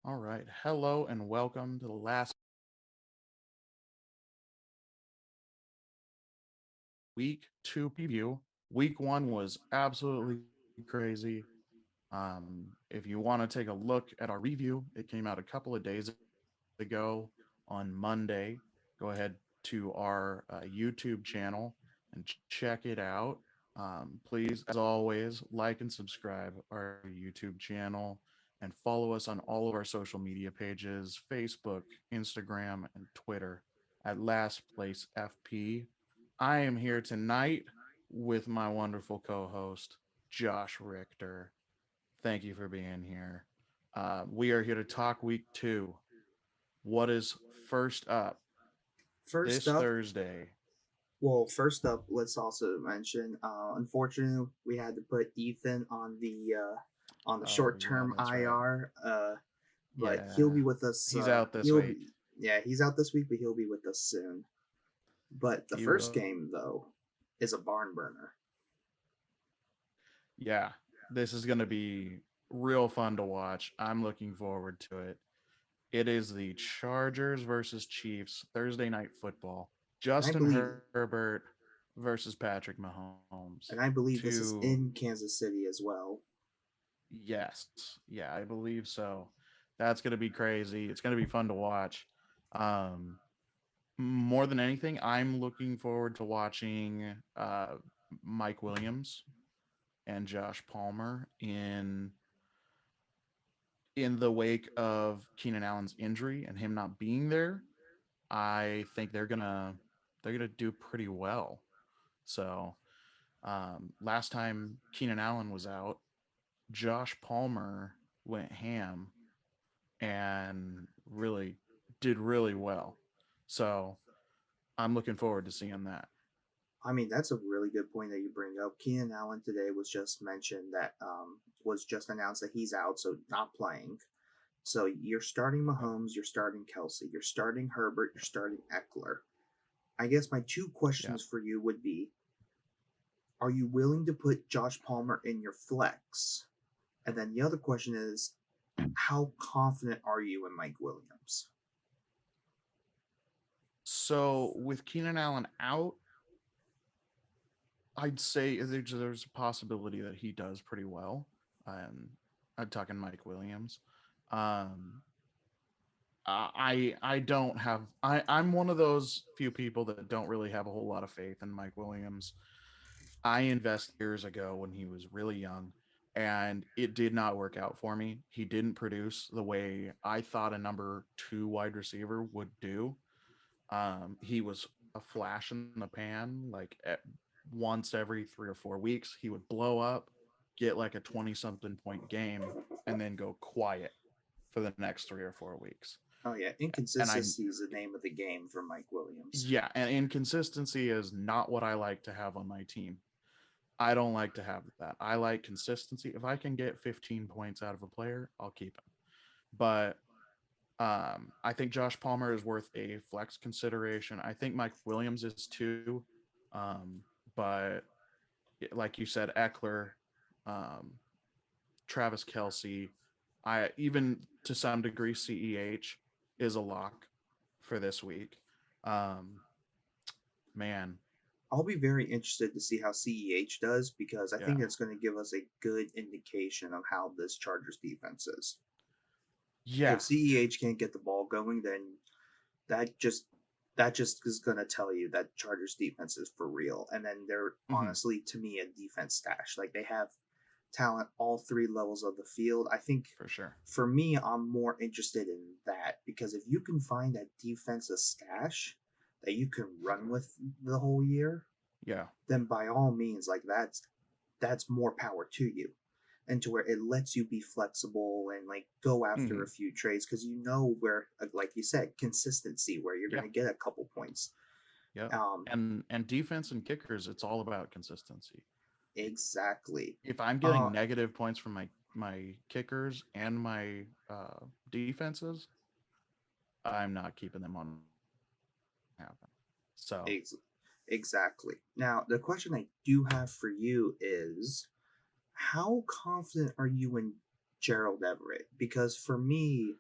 All right. Hello and welcome to the last week two preview. Week one was absolutely crazy. If you want to take a look at our review, it came out a couple of days ago on Monday. Go ahead to our YouTube channel and check it out. Please, as always, like and subscribe our YouTube channel and follow us on all of our social media pages: Facebook, Instagram, and Twitter at Last Place FP. I am here tonight with my wonderful co host, Josh Richter. Thank you for being here. We are here to talk week two. What is first up First this up, Thursday? first up, let's also mention. Unfortunately, we had to put Ethan on the Oh, yeah, short-term that's right. IR. But he'll Yeah, be with us. he's out this He'll week. be Yeah, he's out this week, but he'll be with us soon. But the He first will. game though is a barn burner. Yeah, this is going to be real fun to watch. I'm looking forward to it. It is the Chargers versus Chiefs Thursday night football. And I Justin believe, Herbert versus Patrick Mahomes. and I believe this Two, is in Kansas City as well. yes, yeah, I believe so. That's going to be crazy. It's going to be fun to watch. Um, More than anything, I'm looking forward to watching Mike Williams and Josh Palmer in the wake of Keenan Allen's injury and him not being there. I think they're gonna do pretty well. So last time Keenan Allen was out, Josh Palmer went ham and did really well. So I'm looking forward to seeing that. I mean, that's a really good point that you bring up. Keenan Allen today was just mentioned that was just announced that he's out, so not playing. So you're starting Yep. Mahomes, you're starting Kelsey, you're starting Herbert, you're starting Eckler. I guess my two Yep. questions for you would be: are you willing to put Josh Palmer in your flex? And then the other question is, how confident are you in Mike Williams? So with Keenan Allen out, I'd say there's a possibility that he does pretty well. Um, I'm talking Mike Williams. Um, I don't have I'm one of those few people that don't really have a whole lot of faith in Mike Williams. I invested years ago when he was really young, and it did not work out for me. He didn't produce the way I thought a number two wide receiver would do. He was a flash in the pan, like once every 3 or 4 weeks, he would blow up, get like a 20 something point game, and then go quiet for the next 3 or 4 weeks. Oh yeah, And inconsistency is the name of the game for Mike Williams. yeah, and inconsistency is not what I like to have on my team. I don't like to have that. I like consistency. If I can get 15 points out of a player, I'll keep him. But I think Josh Palmer is worth a flex consideration. I think Mike Williams is too. Um, but like you said, Eckler, um, Travis Kelsey, I even to some degree CEH is a lock for this week. Um, man, I'll be very interested to see how CEH does because I think yeah, that's going to give us a good indication of how this Chargers defense is. yeah, If CEH can't get the ball going, then that just that just is going to tell you that Chargers defense is for real. And then they're mm-hmm, honestly, to me, a defense stash. Like they have talent all three levels of the field. I think for sure. for me, I'm more interested in that because if you can find a defensive stash that you can run with the whole year, Yeah, then by all means, like that's more power to you. And to where it lets you be flexible and like go after mm-hmm, a few trades because you know where, like you said, consistency where you're going yeah, to get a couple points. yep. Um, And defense and kickers, it's all about consistency. exactly. If I'm Uh, getting negative points from my kickers and my defenses, I'm not keeping them on happen. So ex- exactly. Now, the question I do have for you is how confident are you in Gerald Everett? Because for me,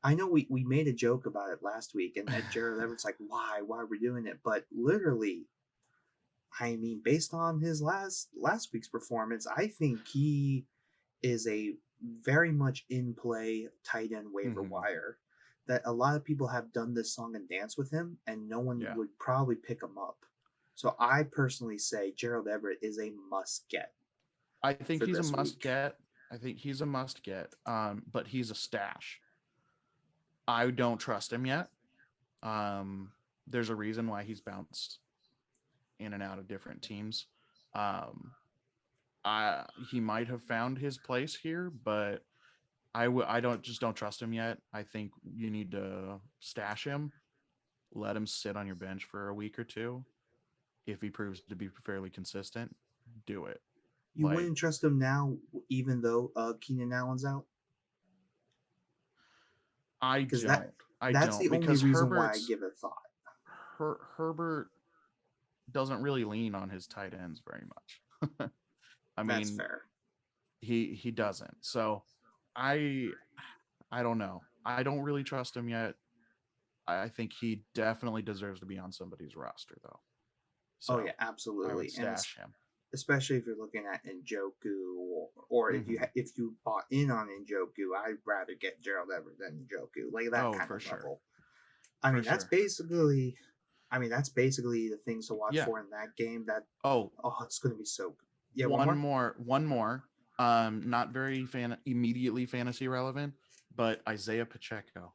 I know we made a joke about it last week, and Gerald Everett's like, why we're doing it, but literally, I mean, based on his last week's performance, I think he is a very much in play tight end waiver Hmm. wire. That a lot of people have done this song and dance with him, and no one Yeah. would probably pick him up. So I personally say Gerald Everett is a must get I think for he's a this must week. get. I think he's a must get. But he's a stash. I don't trust him yet. Um, there's a reason why he's bounced in and out of different teams. Um, he might have found his place here, but I don't trust him yet. I think you need to stash him, let him sit on your bench for a week or two. If he proves to be fairly consistent, do it. You Like wouldn't trust him now, even though Keenan Allen's out, I because don't, I that's don't the only because reason why I give it thought. Herbert doesn't really lean on his tight ends very much. I That's mean, fair. he doesn't. So I I don't know. I don't really trust him yet. I think he definitely deserves to be on somebody's roster though. Oh yeah, So I would absolutely, and stash him. especially if you're looking at Njoku, or Hmm. if you bought in on Njoku, I'd rather get Gerald Everett than Njoku, like that Oh, kind for of sure. level. I For mean, sure. that's basically the things to watch Yeah. for in that game. That Oh, it's going to be so good. Yeah, one one more. more, one more. Not very immediately fantasy relevant, but Isaiah Pacheco.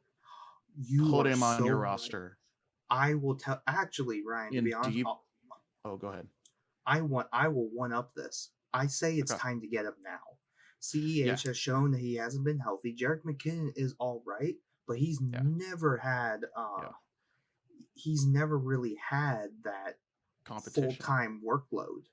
You Put are him on your so right. roster I will tell. Actually, Ryan, to be in honest, deep. Oh, go ahead. I will one up this. I say it's Okay. time to get him now. Yeah. CEH has shown that he hasn't been healthy. Jarek McKinnon is all right, but Yeah. Yeah. he's never really had that full Competition. time workload.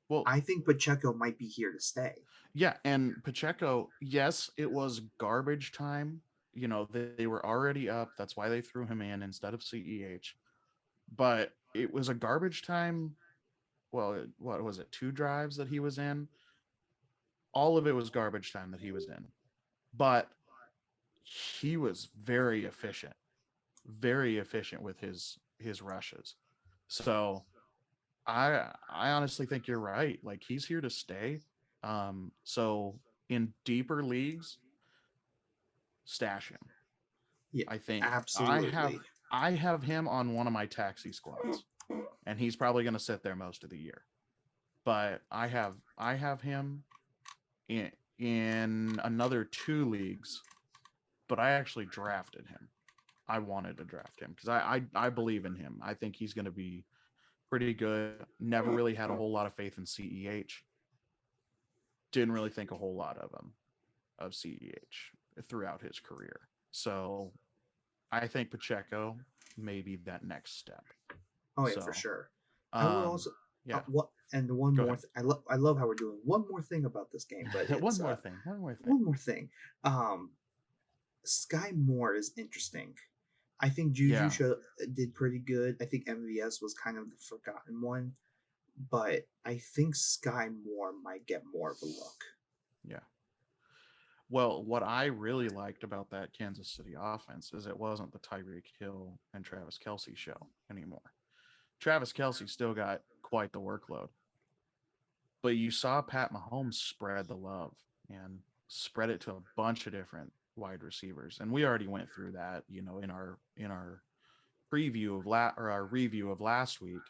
Well, I think Pacheco might be here to stay. yeah, and Pacheco, yes, it was garbage time. They were already up. That's why they threw him in instead of CEH. But it was a garbage time. Well, what was it? 2 drives that he was in. All of it was garbage time that he was in. But he was very efficient with his rushes. So I honestly think you're right. Like he's here to stay. So in deeper leagues, stash him. Yeah, I think absolutely. I have him on one of my taxi squads, and he's probably going to sit there most of the year. But I have him in another 2 leagues, but I actually drafted him. I wanted to draft him because I believe in him. I think he's going to be pretty good. Never really had a whole lot of faith in CEH. Didn't really think a whole lot of him of CEH throughout his career. So I think Pacheco may be that next step. Oh yeah, for So, sure. I would um, also yeah, what and one go more. ahead. I love how we're doing one more thing about this game, but One it's more thing. One more thing. one more thing. Um, Sky Moore is interesting. I think Juju Yeah, did pretty good. I think MVS was kind of the forgotten one, but I think Sky Moore might get more of a look. yeah. Well, what I really liked about that Kansas City offense is it wasn't the Tyreek Hill and Travis Kelce show anymore. Travis Kelce still got quite the workload, but you saw Pat Mahomes spread the love and spread it to a bunch of different wide receivers, and we already went through that, in our preview of or our review of last week.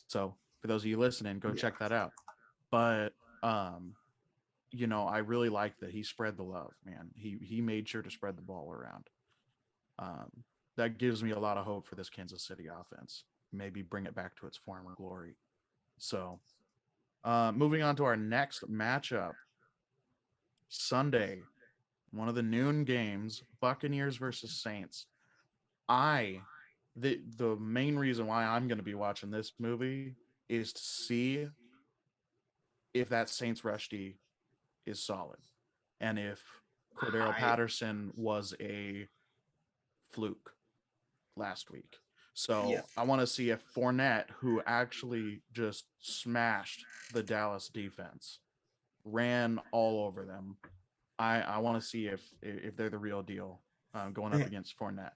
So for those of you listening, go Yeah, check that out. But um, I really like that he spread the love, man. He made sure to spread the ball around. Um, that gives me a lot of hope for this Kansas City offense. Maybe bring it back to its former glory. So, moving on to our next matchup, Sunday, one of the noon games, Buccaneers versus Saints. I the main reason why I'm going to be watching this movie is to see if that Saints rush D is solid, and if Cordero I Patterson was a fluke last week. yeah. So I want to see if Fournette, who actually just smashed the Dallas defense, ran all over them. I want to see if they're the real deal going up Eh, against Fournette.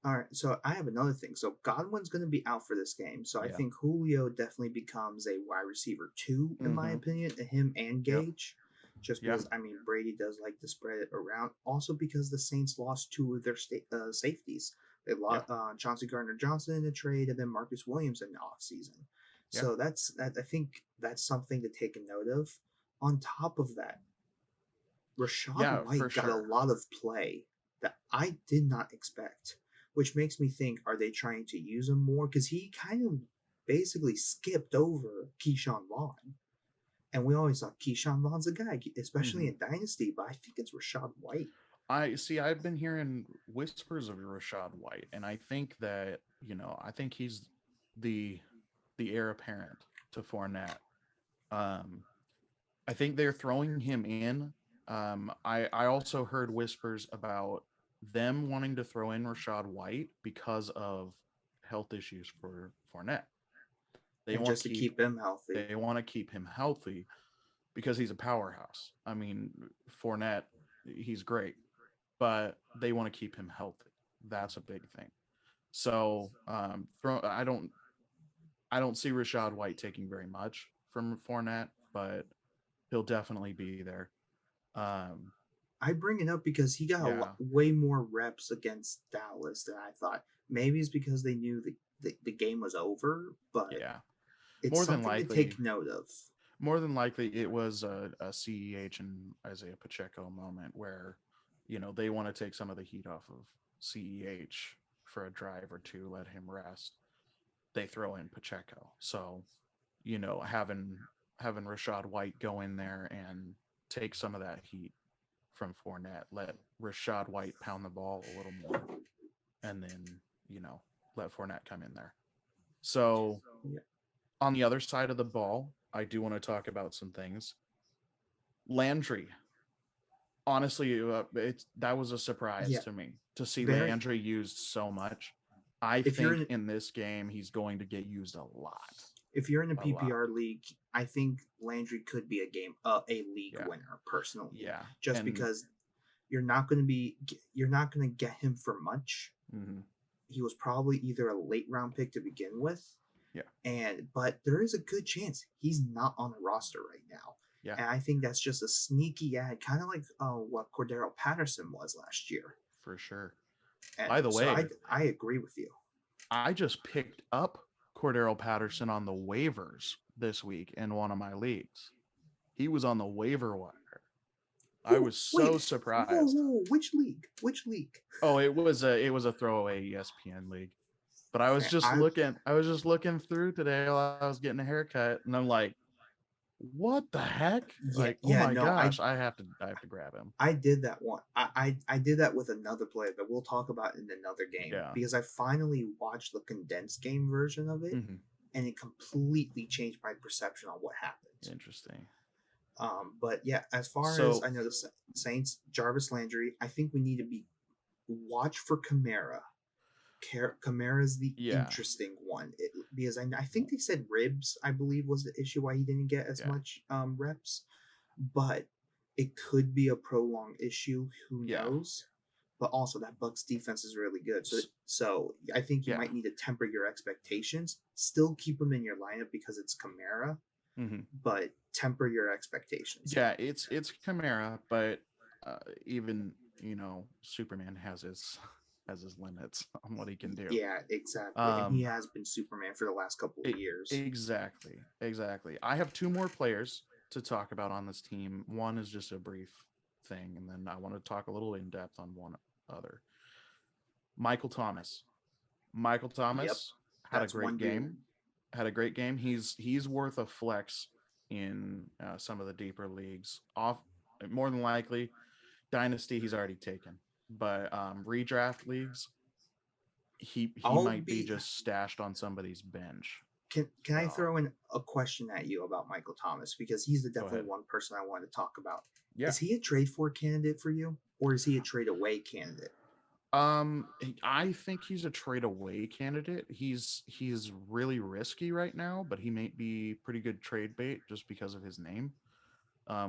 all right, so I have another thing. So Godwin's going to be out for this game, so I Yeah. think Julio definitely becomes a wide receiver two, in my Mm-hmm. opinion, to him and Yep. Gage. Just Yeah. because I mean Brady does like to spread it around. Also because the Saints lost two of their safeties. They Yeah. lost Chauncey Gardner Johnson in the trade, and then Marcus Williams in the offseason. Yeah. So I think that's something to take a note of. On top of that, Rashad Yeah, for White got a sure. lot of play that I did not expect, which makes me think, are they trying to use him more? Because he kind of basically skipped over Keyshawn Vaughn. And we always thought Keyshawn Vaughn's a guy, especially Mm-hmm. in Dynasty, but I think it's Rashad White. I see. I've been hearing whispers of Rashad White, and I think that I think he's the heir apparent to Fournette. Um, I think they're throwing him in. I also heard whispers about them wanting to throw in Rashad White because of health issues for Fournette. They And want just to to keep keep him healthy. they want to keep him healthy because he's a powerhouse. I mean, Fournette, he's great, but they want to keep him healthy. That's a big thing. So, I don't see Rashad White taking very much from Fournette, but he'll definitely be there. Um, I bring it up because he got yeah, way more reps against Dallas than I thought. Maybe it's because they knew the game was over, but yeah. it's More than something to likely, take note of. it was a CEH and Isaiah Pacheco moment where, they want to take some of the heat off of CEH for a drive or two, let him rest. They throw in Pacheco. So, having Rashad White go in there and take some of that heat from Fournette, let Rashad White pound the ball a little more, and then, you know, let Fournette come in there. So Yeah, on the other side of the ball, I do want to talk about some things. Landry, honestly, that was a surprise yeah. to me to see Very. Landry used so much. I If you're think in in this game he's going to get used a lot, if you're in a a lot. PPR league, I think Landry could be a league Yeah, winner personally, yeah, just and because you're not going to get him for much. mm-hmm, He was probably either a late round pick to begin with, yeah, but there is a good chance he's not on the roster right now. yeah, And I think that's just a sneaky ad, kind of like what Cordero Patterson was last year. for sure. And By the so I way, I agree with you. I just picked up Cordero Patterson on the waivers this week in one of my leagues. He was on the waiver wire. I Who? was Wait. so Whoa, surprised. whoa. Which league? Which league? Oh, it was a throwaway ESPN league. But I was Okay, just looking through today while I was getting a haircut, and I'm like, what the heck? yeah, Like, oh yeah. my No, gosh, I have to grab him. I did that one. I did that with another player that we'll talk about in another game Yeah. because I finally watched the condensed game version of it, Hmm. and it completely changed my perception on what happened. Interesting. But yeah, as far as So I know, the Saints, Jarvis Landry, I think we need to be watch for Kamara. Kamara's the yeah. interesting one because I think they said ribs, I believe, was the issue why he didn't get as Yeah. much reps, but it could be a prolonged issue. Who Yeah. knows? But also that Bucks defense is really good, so S- I think you yeah. might need to temper your expectations. Still keep him in your lineup because it's Kamara, Hmm. but temper your expectations. Yeah, it's Chimera, but even Superman has his limits on what he can do. Yeah, exactly. And he Um, has been Superman for the last couple of years. exactly. I have two more players to talk about on this team. One is just a brief thing, and then I want to talk a little in depth on one other. Michael Thomas. Michael Yep, Thomas had a that's great one dude. game. He's worth a flex in some of the deeper leagues. Off more than likely, Dynasty he's already taken, but redraft leagues he I'll might be be. just stashed on somebody's bench. Can I So throw in a question at you about Michael Thomas because he's go definitely ahead. one person I want to talk about. Yeah. Is he a trade for candidate for you, or is he a trade away candidate? I think he's a trade away candidate. He's really risky right now, but he may be pretty good trade bait just because of his name.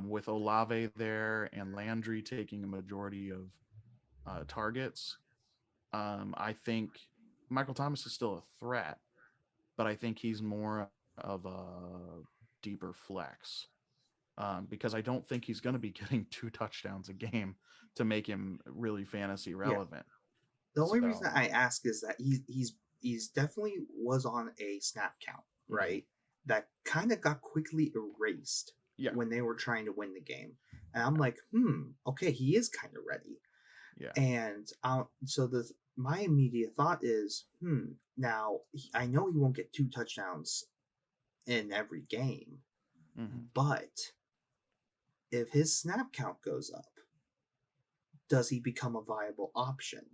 With Olave there and Landry taking a majority of targets. I think Michael Thomas is still a threat, but I think he's more of a deeper flex, because I don't think he's going to be getting 2 touchdowns a game to make him really fantasy Yeah. relevant. The only reason So, I ask is that he's definitely was on a snap count, mhm. right? That kind of got quickly erased Yeah, when they were trying to win the game. And I'm like, okay, he is kind of ready. yeah, And so my immediate thought is, now I know he won't get 2 touchdowns in every game, hmm, but if his snap count goes up, does he become a viable option?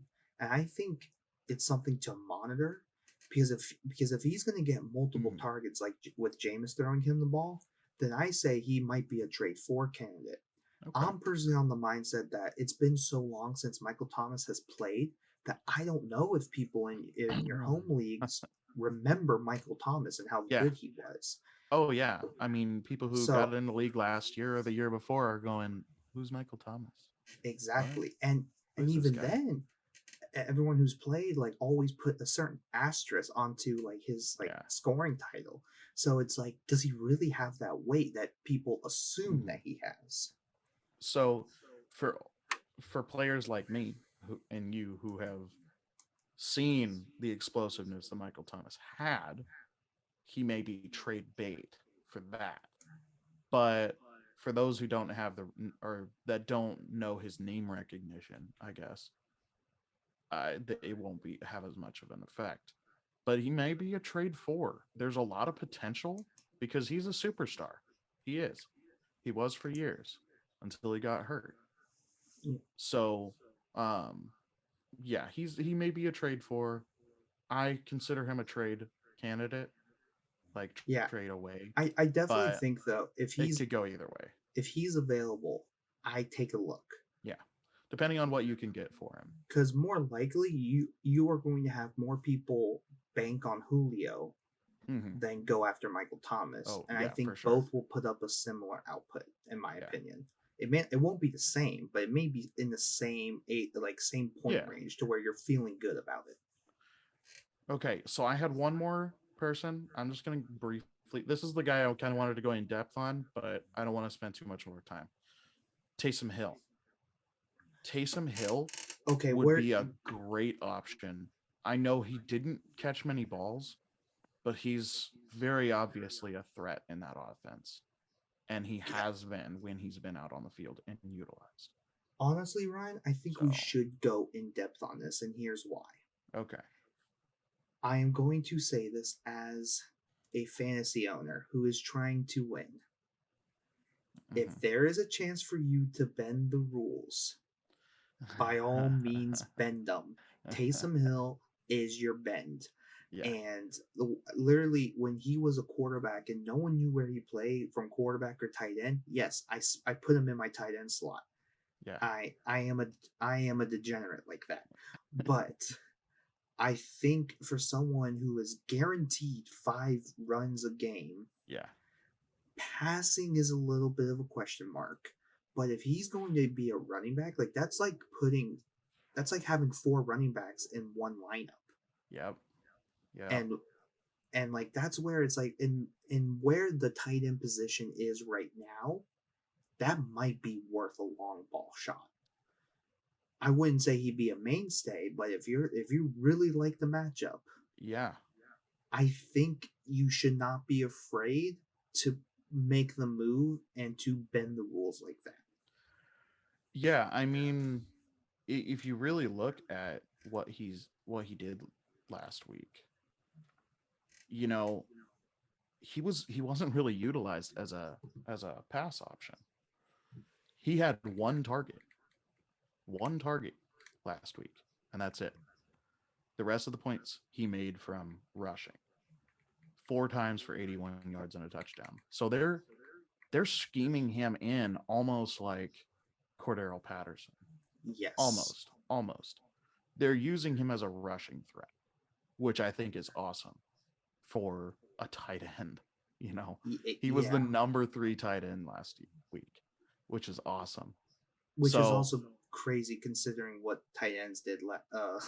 And I think it's something to monitor because if he's going to get multiple hmm. targets like with Jameis throwing him the ball, then I say he might be a trade for candidate. Okay. I'm personally on the mindset that it's been so long since Michael Thomas has played that I don't know if people in your home leagues remember Michael Thomas and how Yeah. good he was. Oh yeah. I mean, people who got So in the league last year or the year before are going, "Who's Michael Thomas? What? exactly, and Who's this even guy?" then, everyone who's played like always put a certain asterisk onto like his like Yeah. scoring title. So it's like, does he really have that weight that people assume Mhm. that he has? So, for players like me and you who have seen the explosiveness that Michael Thomas had, he may be trade bait for that. But for those who don't have or that don't know his name recognition, I guess, it won't be have as much of an effect. But he may be a trade for. There's a lot of potential because he's a superstar. He is. He was for years until he got hurt. So, um, yeah, he may be a trade for. I consider him a trade candidate, like trade Yeah, away, I but definitely think though it could go either way. if he's available, I take a look Yeah, depending on what you can get for him. because more likely you are going to have more people bank on Julio Hmm. than go after Michael Thomas, Oh and I yeah, think for sure. both will put up a similar output, in my Yeah, opinion. It won't be the same, but it may be in the same same point yeah. range to where you're feeling good about it. Okay, so I had one more person. I'm just gonna briefly. This is the guy I kind of wanted to go in depth on, but I don't want to spend too much more time. Taysom Hill. Taysom Hill Okay, would where be a great option. I know he didn't catch many balls, but he's very obviously a threat in that offense. And he has been when he's been out on the field and utilized. honestly, Ryan, I think we So, should go in depth on this, and here's why. okay. I am going to say this as a fantasy owner who is trying to win. If Hmm. there is a chance for you to bend the rules, by all means bend them. Taysom Hill is your bend. Yeah. And literally, when he was a quarterback and no one knew where he played from quarterback or tight end, yes, I put him in my tight end slot. Yeah. I am a degenerate like that. But I think for someone who is guaranteed 5 runs a game, Yeah. passing is a little bit of a question mark. But if he's going to be a running back, like that's like having 4 running backs in one lineup. Yep. Yep. And like that's where it's like in where the tight end position is right now, that might be worth a long ball shot. I wouldn't say he'd be a mainstay, but if you really like the matchup, Yeah. I think you should not be afraid to make the move and to bend the rules like that. Yeah. I mean, if you really look at what he did last week, you know, he wasn't really utilized as a pass option. He had one target last week, and that's it. The rest of the points he made from rushing, 4 times for 81 yards and a touchdown. So they're scheming him in almost like Cordero Patterson, Yes. almost. They're using him as a rushing threat, which I think is awesome for a tight end. You know, he was the Yeah. number 3 tight end last week, which is awesome. Which is So also crazy considering what tight ends did um,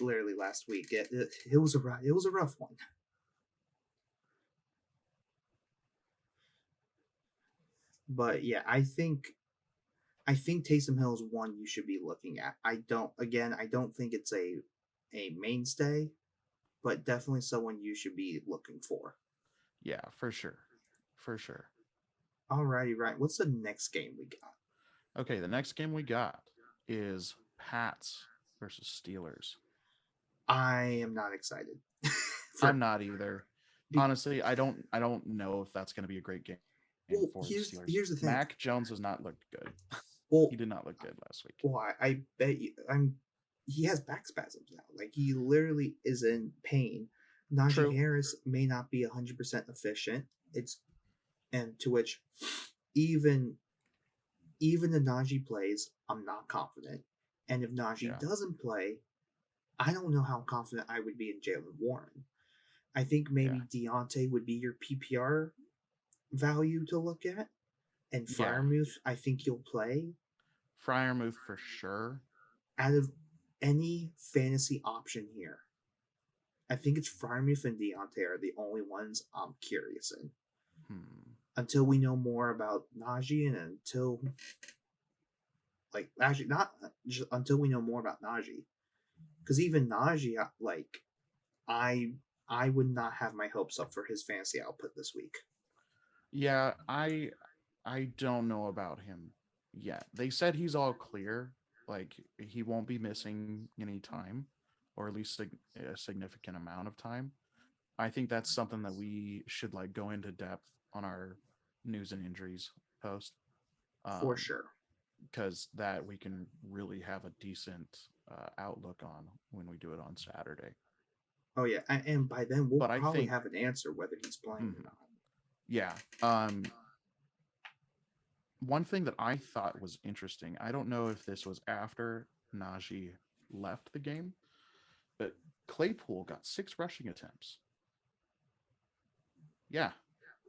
literally last week. It was a rough one. But yeah, I think Taysom Hill is one you should be looking at. I don't think it's a mainstay, but definitely someone you should be looking for. Yeah, for sure. For sure. Alrighty, right. What's the next game we got? Okay, the next game we got is Pats versus Steelers. I am not excited. I'm not either. be, Honestly, I don't know if that's going to be a great game well, for the Steelers. here's the thing. Mac Jones has not looked good. Well, He did not look good last week. well, I bet you he has back spasms now. Like he literally is in pain. Najee True. Harris may not be 100% efficient. And to which even the Najee plays, I'm not confident. And if Najee doesn't play, I don't know how confident I would be in Jalen Warren. I think maybe Deontay would be your PPR value to look at. And Freiermuth, I think you'll play. Freiermuth for sure. Out of any fantasy option here, I think it's Freiermuth and Deontay are the only ones I'm curious in. Until we know more about Najee and until until we know more about Najee. Because even Najee, I would not have my hopes up for his fantasy output this week. Yeah, I don't know about him yet. They said he's all clear, like he won't be missing any time, or at least a significant amount of time. I think that's something that we should like go into depth on our news and injuries post. For sure. Because that we can really have a decent outlook on when we do it on Saturday. Oh yeah, and by then we'll probably have an answer whether he's playing or not. Yeah. One thing that I thought was interesting, I don't know if this was after Najee left the game, but Claypool got 6 rushing attempts. Yeah,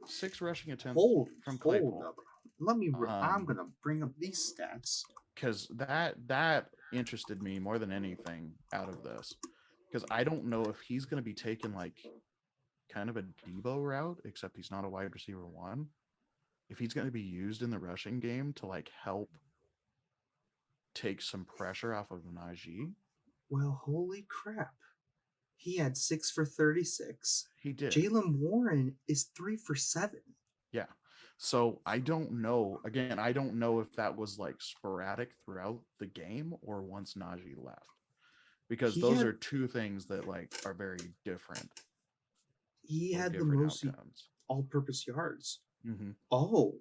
6 rushing attempts from Claypool. Hold up. Let me. I'm gonna bring up these stats because that interested me more than anything out of this. Because I don't know if he's going to be taking like kind of a Debo route, except he's not a wide receiver one. If he's going to be used in the rushing game to like help take some pressure off of Najee. Well, holy crap. He had 6 for 36. He did. Jalen Warren is 3 for 7. Yeah. So I don't know. Again, I don't know if that was like sporadic throughout the game or once Najee left. Because those are two things that like are very different. He had the most all-purpose yards. Mm-hmm. Oh,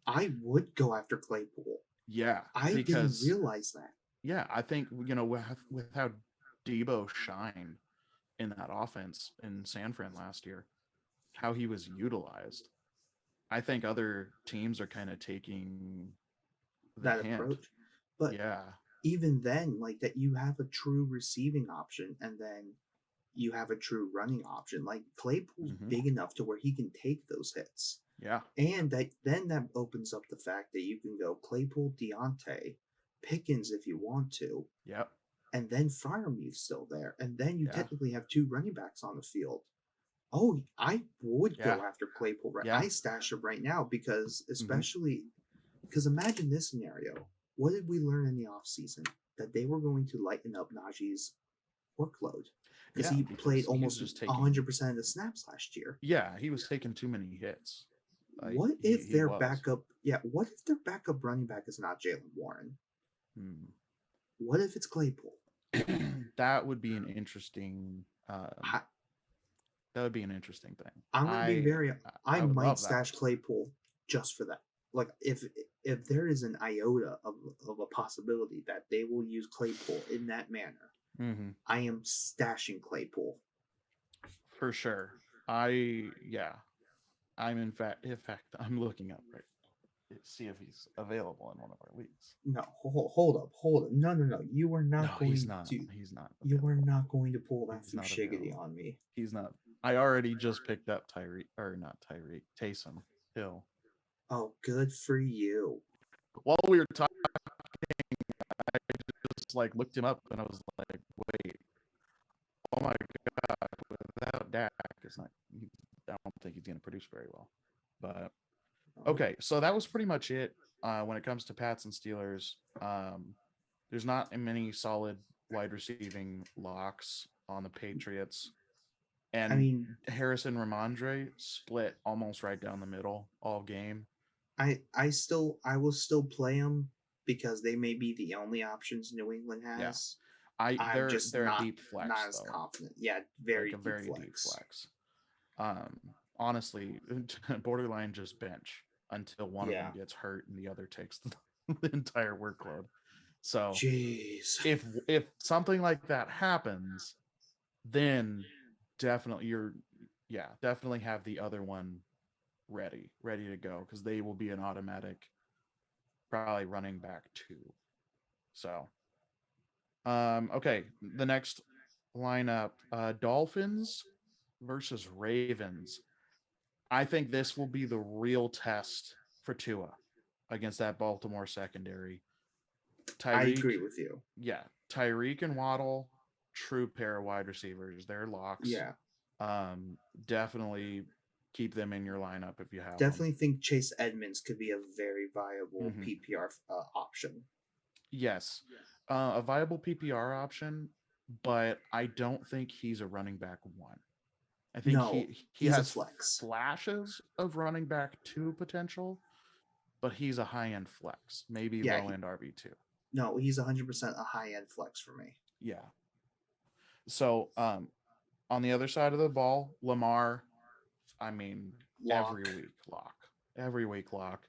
I would go after Claypool. Yeah. I didn't realize that. Yeah, I think, with how Debo shined in that offense in San Fran last year, how he was utilized, I think other teams are kind of taking that approach. But even then, like that, you have a true receiving option, and then you have a true running option. Like Claypool's big enough to where he can take those hits. Yeah, and that opens up the fact that you can go Claypool, Deontay, Pickens if you want to. Yep. And then Freiermuth's still there, and then you technically have 2 running backs on the field. Oh, I would go after Claypool. Right, I stash him right now because because imagine this scenario. What did we learn in the offseason? That they were going to lighten up Najee's workload because he played almost 100% of the snaps last year. Yeah, he was taking too many hits. What if their backup? Yeah, what if their backup running back is not Jalen Warren? What if it's Claypool? That would be an interesting. That would be an interesting thing. I'm gonna be very. I might stash Claypool just for that. Like if there is an iota of a possibility that they will use Claypool in that manner, I am stashing Claypool for sure. I'm in fact I'm looking up right see if he's available in one of our leagues. No, hold up. No. You are not going he's not. to. He's not. You are not going to pull that shiggity on me. He's not. I already just picked up Taysom Hill. Oh, good for you. while we were talking, I just like looked him up and I was like, wait, oh my god, without Dak, it's not. I don't think he's going to produce very well. But No. okay, so that was pretty much it when it comes to Pats and Steelers. There's not many solid wide receiving locks on the Patriots. I And mean, Harrison Ramondre split almost right down the middle all game. I will still play them because they may be the only options New England Yeah. has. I I'm they're just they're a deep flex not as though. confident. Yeah, Like very a deep very deep flex. flex. Um Honestly, borderline just bench until one of them Yeah. gets hurt and the other takes the entire workload. So Jeez. if something like that happens, then definitely definitely have the other one ready to go because they will be an automatic probably running back two. So okay, the next lineup, Dolphins versus Ravens. I think this will be the real test for Tua against that Baltimore secondary. I Tyreek, agree with you. yeah, Tyreek and Waddle, true pair of wide receivers. They're locks. Yeah. Um, Definitely keep them in your lineup if you have them. Definitely think Chase Edmonds could be a very viable Mm-hmm. PPR option. Yes, a viable PPR option, but I don't think he's a running back one. I think No, he he's a has flex. flashes of running back two potential, but he's a high end flex, maybe Yeah, low end RB2. no, he's 100% a high end flex for me. Yeah. So on the other side of the ball, Lamar, I mean, every Lock. week lock, every week lock.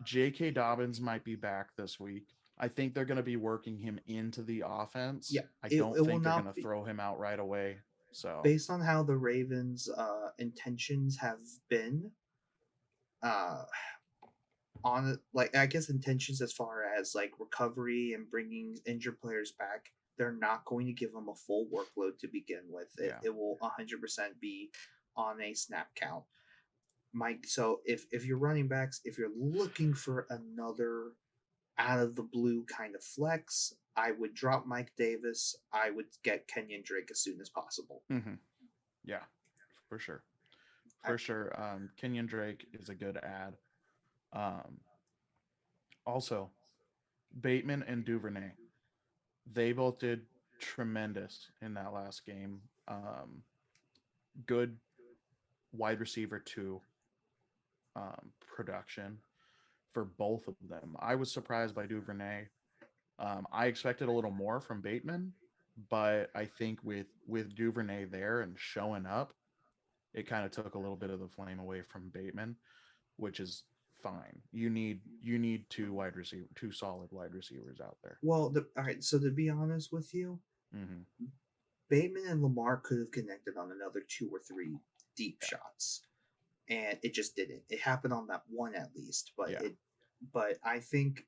J.K. Dobbins might be back this week. I think they're going to be working him into the offense. Yeah, I it don't will think they're going not to be throw him out right away. So based on how the Ravens' intentions have been. Uh, on like I guess intentions as far as like recovery and bringing injured players back, they're not going to give them a full workload to begin with. yeah, It will 100% be on a snap count. Mike, so if you're running backs, if you're looking for another out of the blue kind of flex, I would drop Mike Davis. I would get Kenyon Drake as soon as possible. mm-hmm. Yeah, for sure, I, for sure. Kenyon Drake is a good ad. Um, Also, Bateman and Duvernay, they both did tremendous in that last game. Good wide receiver two production for both of them. I was surprised by Duvernay. I expected a little more from Bateman, but I think with Duvernay there and showing up, it kind of took a little bit of the flame away from Bateman, which is fine. You need two solid wide receivers out there. well, all right. So to be honest with you, Mm-hmm. Bateman and Lamar could have connected on another two or three deep Yeah, shots, and it just didn't. It happened on that one at least, but yeah, it. But I think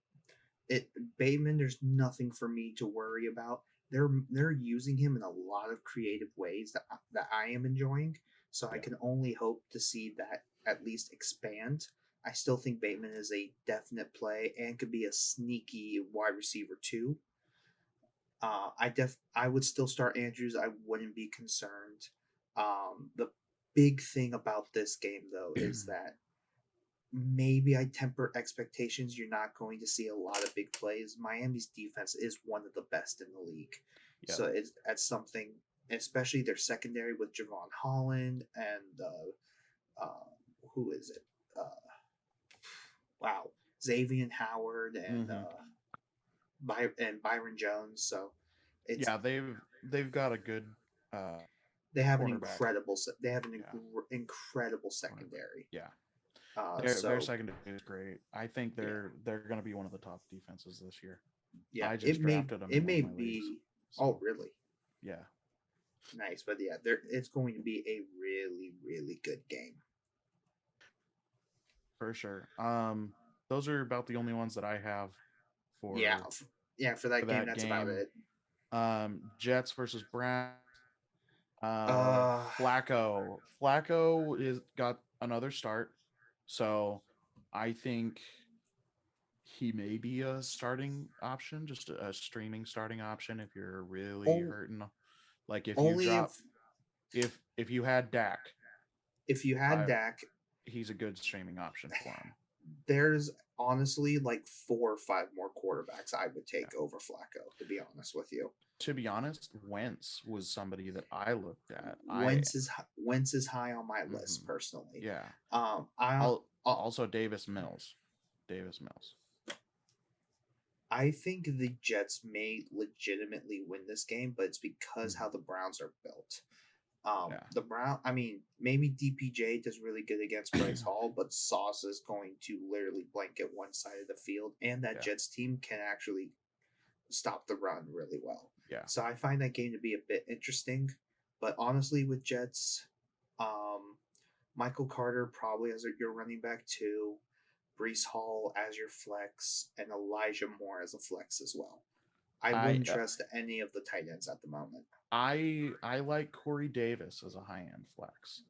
it Bateman. There's nothing for me to worry about. They're using him in a lot of creative ways that I am enjoying. So I yeah. can only hope to see that at least expand. I still think Bateman is a definite play and could be a sneaky wide receiver too. I would still start Andrews. I wouldn't be concerned. The big thing about this game though is that maybe I temper expectations. You're not going to see a lot of big plays. Miami's defense is one of the best in the league, Yep. so it's that's something. Especially their secondary with Javon Holland and who is it? Uh, wow, Xavier Howard and Mm-hmm. Byron Jones. So it's Yeah, they've got a good uh they have an cornerback. incredible they have an Yeah, incredible cornerback. secondary. Yeah, their So secondary is great. I think yeah, they're going to be one of the top defenses this year. yeah, I just drafted them it in one may of my leagues. be. Oh, So really? yeah, Nice, but yeah, there it's going to be a really good game. for sure. Those are about the only ones that I have Yeah, for yeah, for for that game, that that's about game. it. Jets versus Browns. Uh, Flacco is got another start, so I think he may be a starting option, just a streaming starting option if you're really On- hurting. Like if you Only drop, if you had Dak, if you had I Dak, he's a good streaming option for him. there's honestly like 4 or 5 more quarterbacks I would Yeah. take over Flacco, to be honest with you. To be honest, Wentz was somebody that I looked at. Wentz is high on my Mhm. list personally. Yeah. I Also Davis Mills. Davis Mills. I think the Jets may legitimately win this game, but it's because how the Browns are built. Yeah. The I mean, maybe DPJ does really good against Bryce Hall, but Sauce is going to literally blanket one side of the field, and that Yeah. Jets team can actually stop the run really well. Yeah. So I find that game to be a bit interesting. But honestly, with Jets, um, Michael Carter probably as your running back too, Brees Hall as your flex, and Elijah Moore as a flex as well. I I wouldn't trust any of the tight ends at the moment. I like Corey Davis as a high end flex.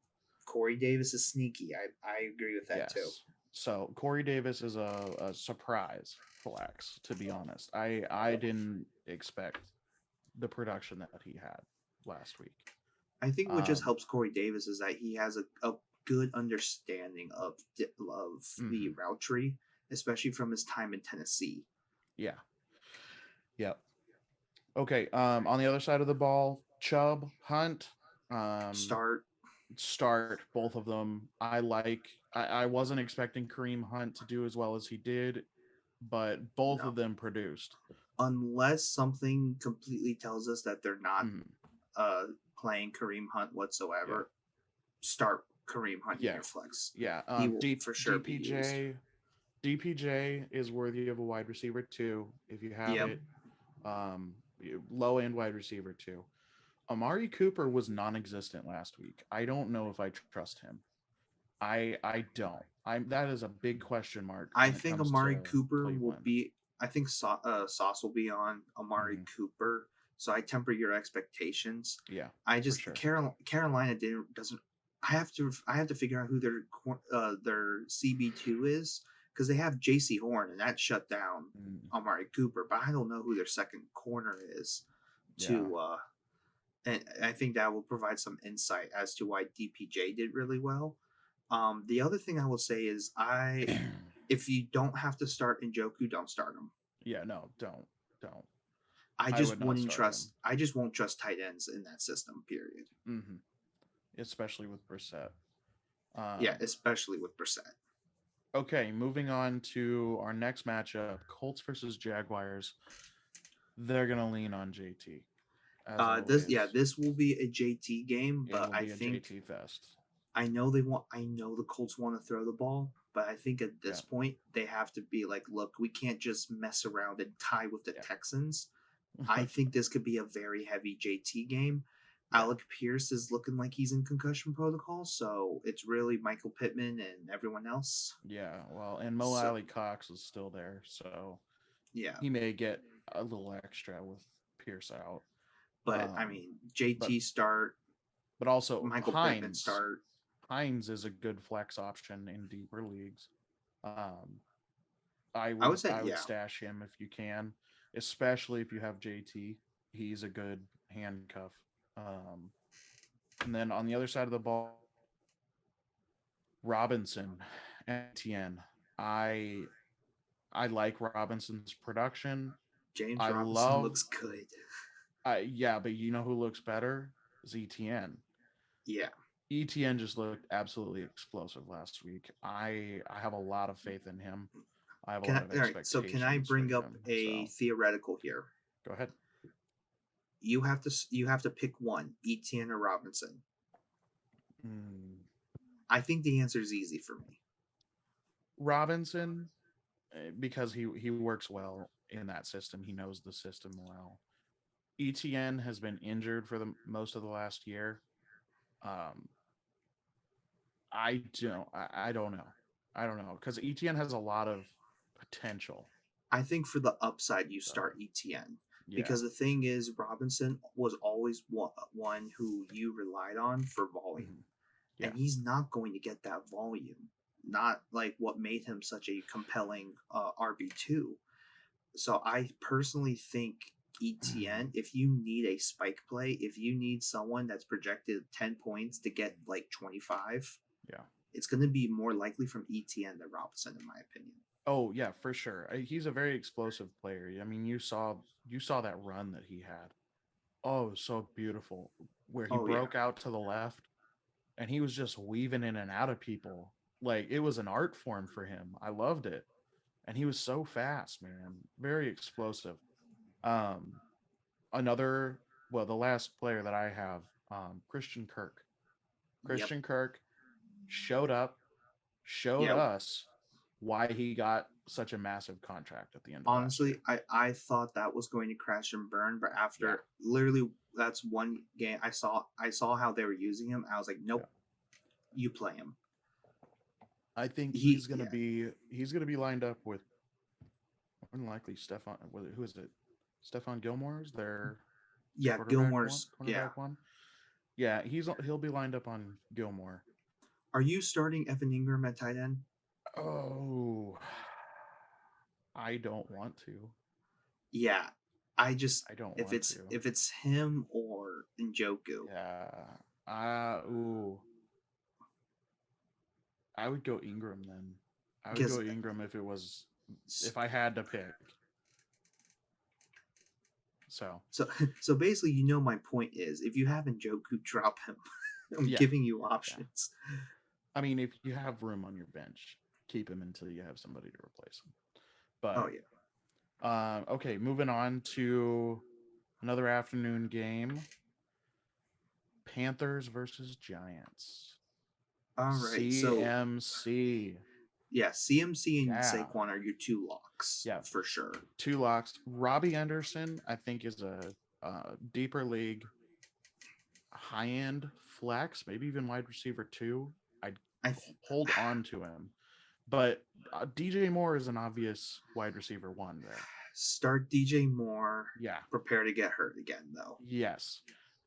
Corey Davis is sneaky. I agree with that too. Yes. So Corey Davis is a surprise flex, to be honest. I didn't expect the production that he had last week. I think what just helps Corey Davis is that he has a good understanding of the route tree, especially from his time in Tennessee. Yeah. Yep. Okay. On the other side of the ball, Chubb, Hunt, start both of them. I wasn't expecting Kareem Hunt to do as well as he did, but both of them produced. Unless something completely tells us that they're not playing Kareem Hunt whatsoever, start Kareem Hunt in your flex. Yeah. He will for sure be used. DPJ is worthy of a wide receiver too, if you have it. Low end wide receiver too. Amari Cooper was non-existent last week. I don't know if I trust him. I don't. That is a big question mark. I think Amari Cooper will be. I think Sauce will be on Amari Cooper. So I temper your expectations. Yeah. I just Carolina doesn't. I have to figure out who their CB2 is because they have J.C. Horn and that shut down Amari Cooper, but I don't know who their second corner is. And I think that will provide some insight as to why DPJ did really well. The other thing I will say is if you don't have to start Njoku, don't start him. Yeah, no, don't. I just wouldn't trust. I just won't trust tight ends in that system. Period. Mm-hmm. Especially with Brissett. Especially with Brissett. Okay, moving on to our next matchup: Colts versus Jaguars. They're gonna lean on JT. This will be a JT game, but I think JT fest. I know the Colts want to throw the ball, but I think at this point they have to be like, look, we can't just mess around and tie with the Texans. I think this could be a very heavy JT game. Alec Pierce is looking like he's in concussion protocol, so it's really Michael Pittman and everyone else. Yeah, well, and Mo Alley Cox is still there, so he may get a little extra with Pierce out. But I mean, JT start, but also Michael Pittman start. Hines is a good flex option in deeper leagues. I would stash him if you can, especially if you have JT. He's a good handcuff. And then on the other side of the ball, Robinson, Etienne. I like Robinson's production. James Robinson looks good. But you know who looks better? Is Etienne. Yeah. Etienne just looked absolutely explosive last week. I have a lot of faith in him. I have a lot of expectations. So can I bring up a theoretical here? Go ahead. You have to pick one, Etienne or Robinson. I think the answer is easy for me. Robinson, because he works well in that system. He knows the system well. Etienne has been injured for the most of the last year. I don't know because Etienne has a lot of potential. I think for the upside, you start Etienne because the thing is, Robinson was always one who you relied on for volume, and he's not going to get that volume not like what made him such a compelling RB2. So I personally think ETN, if you need a spike play, if you need someone that's projected 10 points to get like 25, Yeah. it's going to be more likely from ETN than Robinson, in my opinion. Oh yeah, for sure. He's a very explosive player. I mean, you saw that run that he had. Oh, so beautiful, where he Oh, yeah. broke out to the left and he was just weaving in and out of people. Like it was an art form for him. I loved it. And he was so fast, man. Very explosive. Um another well, the last player that I have, Christian Kirk. Yep. Christian Kirk showed up, showed Yeah. us why he got such a massive contract at the end of last Honestly, year. I thought that was going to crash and burn, but Yeah. after literally that's one game I saw how they were using him. I was like, Yeah. nope, you play him. I think He yeah. he's gonna be lined up with more than likely Stefan. Who is it? Stefan Gilmore's their Yeah, quarterback one. Gilmore's yeah. Cornerback one. Yeah, he'll be lined up on Gilmore. Are you starting Evan Ingram at tight end? Oh, I don't want to. Yeah. I just I don't if want it's to. if it's him or Njoku. Yeah. Ooh. I would go Ingram then. I would Because go Ingram if I had to pick. So so so basically my point is if you have Njoku, drop him. I'm yeah, giving you yeah. options. I mean, if you have room on your bench, keep him until you have somebody to replace him. Oh But yeah. okay, moving on to another afternoon game: Panthers versus Giants. All right. So CMC. yeah, CMC and Yeah, Saquon are your two locks yeah. for sure. Two locks. Robbie Anderson, I think, is a deeper league, high end flex, maybe even wide receiver two. I'd I th- hold on to him. But DJ Moore is an obvious wide receiver one there. Start DJ Moore. Yeah. Prepare to get hurt again, though. Yes.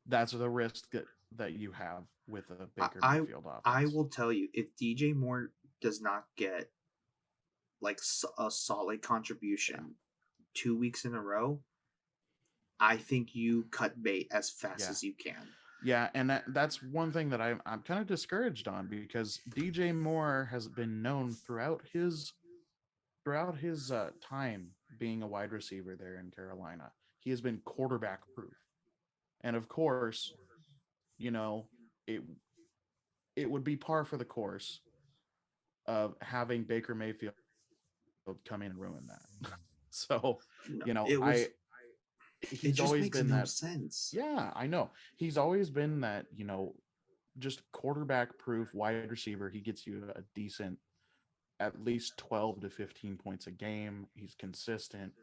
That's the risk that you have with a I Baker I, Mayfield I offense. will tell you if DJ Moore does not get like a solid Yeah. contribution 2 weeks in a row, I think you cut bait as fast Yeah. as you can. Yeah, and that's one thing that I'm kind of discouraged on, because DJ Moore has been known throughout his time being a wide receiver there in Carolina. He has been quarterback proof. And of course, you know, it it would be par for the course of having Baker Mayfield come in and ruin that. So, No, you know, it I was. It he's just always makes been no that. sense. Yeah, I know. He's always been that, just quarterback proof wide receiver. He gets you a decent, at least 12 to 15 points a game. He's consistent,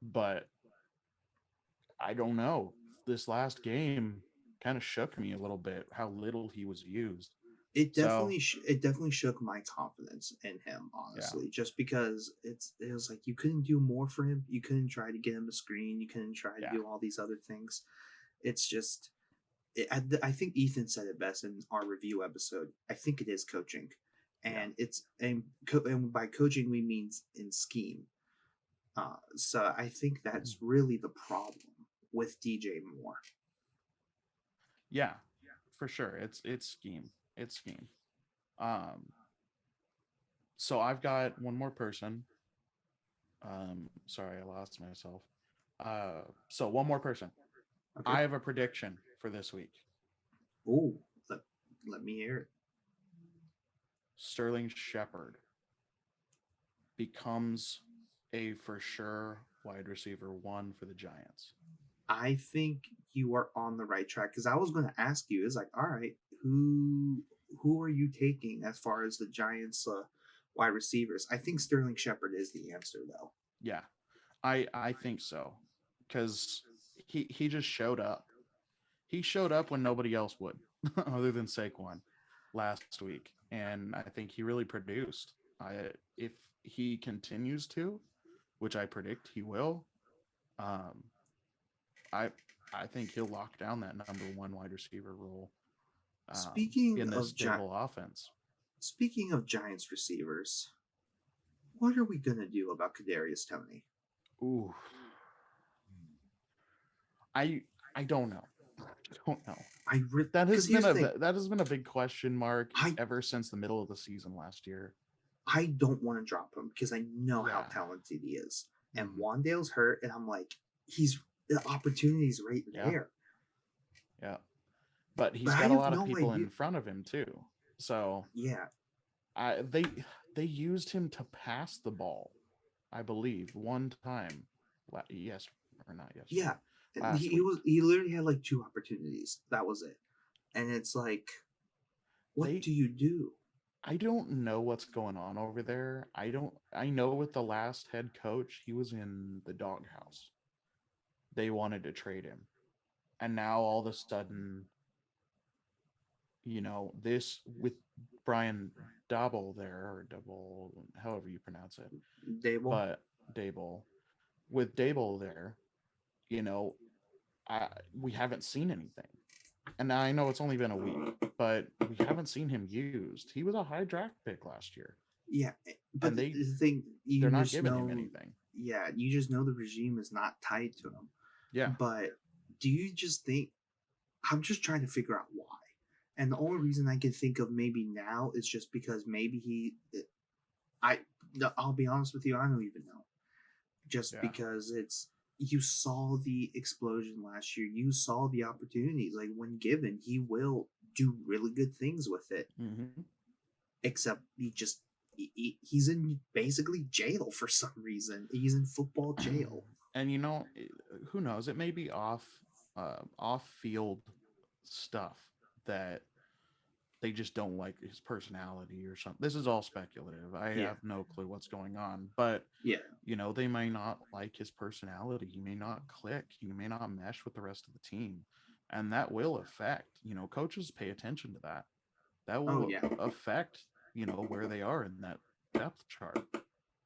but I don't know. This last game kind of shook me a little bit how little he was used. So, It definitely shook my confidence in him, yeah. honestly, just because it was like you couldn't do more for him. You couldn't try to get him a screen. You couldn't try to Yeah. do all these other things. It's just I think Ethan said it best in our review episode. I think it is coaching, Yeah. and and by coaching we mean in scheme. So I think that's really the problem with DJ Moore. Yeah. For sure. It's scheme. It's scheme. Um so I've got one more person. Sorry, I lost myself. So one more person. Okay. I have a prediction for this week. Oh, let, let me hear it. Sterling Shepard becomes a for sure wide receiver one for the Giants. I think you are on the right track because I was going to ask you. Is like, all right, who are you taking as far as the Giants' wide receivers? I think Sterling Shepard is the answer, though. Yeah, I think so, because he just showed up. He showed up when nobody else would, other than Saquon last week, and I think he really produced. If he continues to, which I predict he will, um, I I think he'll lock down that number one wide receiver role, Speaking in this of stable offense. Speaking of Giants receivers, what are we gonna do about Kadarius Toney? Ooh, I I don't know. I don't know. Because here's the thing, That has been a big question mark I ever since the middle of the season last year. I don't want to drop him because I know how Yeah. talented he is. And Mhm. Wandale's hurt, and I'm like, he's the opportunity's right Yeah. there. Yeah. But But he's I got a have lot of no people idea. in front of him too. So Yeah, I they used him to pass the ball, I believe, one time. Yes, or not yesterday, yeah. And last week. he literally had like two opportunities. That was it. And it's like, what They do you do? I don't know what's going on over there. I know with the last head coach, he was in the doghouse. They wanted to trade him. And now all of a sudden, this with Brian Double there, or Double, however you pronounce it, Dable? but Dable, with Dable there, you know, I we haven't seen anything. And I know it's only been a week, but we haven't seen him used. He was a high draft pick last year, Yeah, and but the thing, they're you not just giving him know, anything. yeah, you just know the regime is not tied to him. Yeah. But do you just think, I'm just trying to figure out why. And the only reason I can think of maybe now is just because maybe I, I'll be honest with you, I don't even know. Just Yeah. because you saw the explosion last year, you saw the opportunities. Like when given, he will do really good things with it. Mm-hmm. Except he's in basically jail for some reason. He's in football jail. And who knows? It may be off field stuff that they just don't like his personality or something. This is all speculative. I Yeah, have no clue what's going on, but yeah, they may not like his personality. He may not click. He may not mesh with the rest of the team, and that will affect. Coaches pay attention to that. That oh will yeah, affect where they are in that depth chart.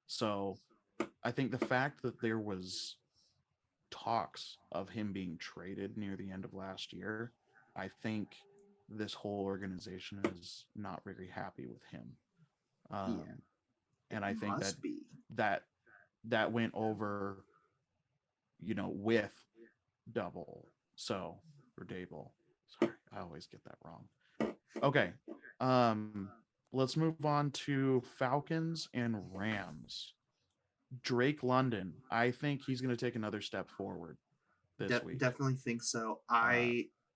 So I think the fact that there was talks of him being traded near the end of last year, I think this whole organization is not very happy with him. yeah. Um, It and I think must be. that that went over, with double. So or Dable. Sorry, I always get that wrong. Okay. Um, let's move on to Falcons and Rams. Drake London. I think he's going to take another step forward this week. Definitely think so. Uh,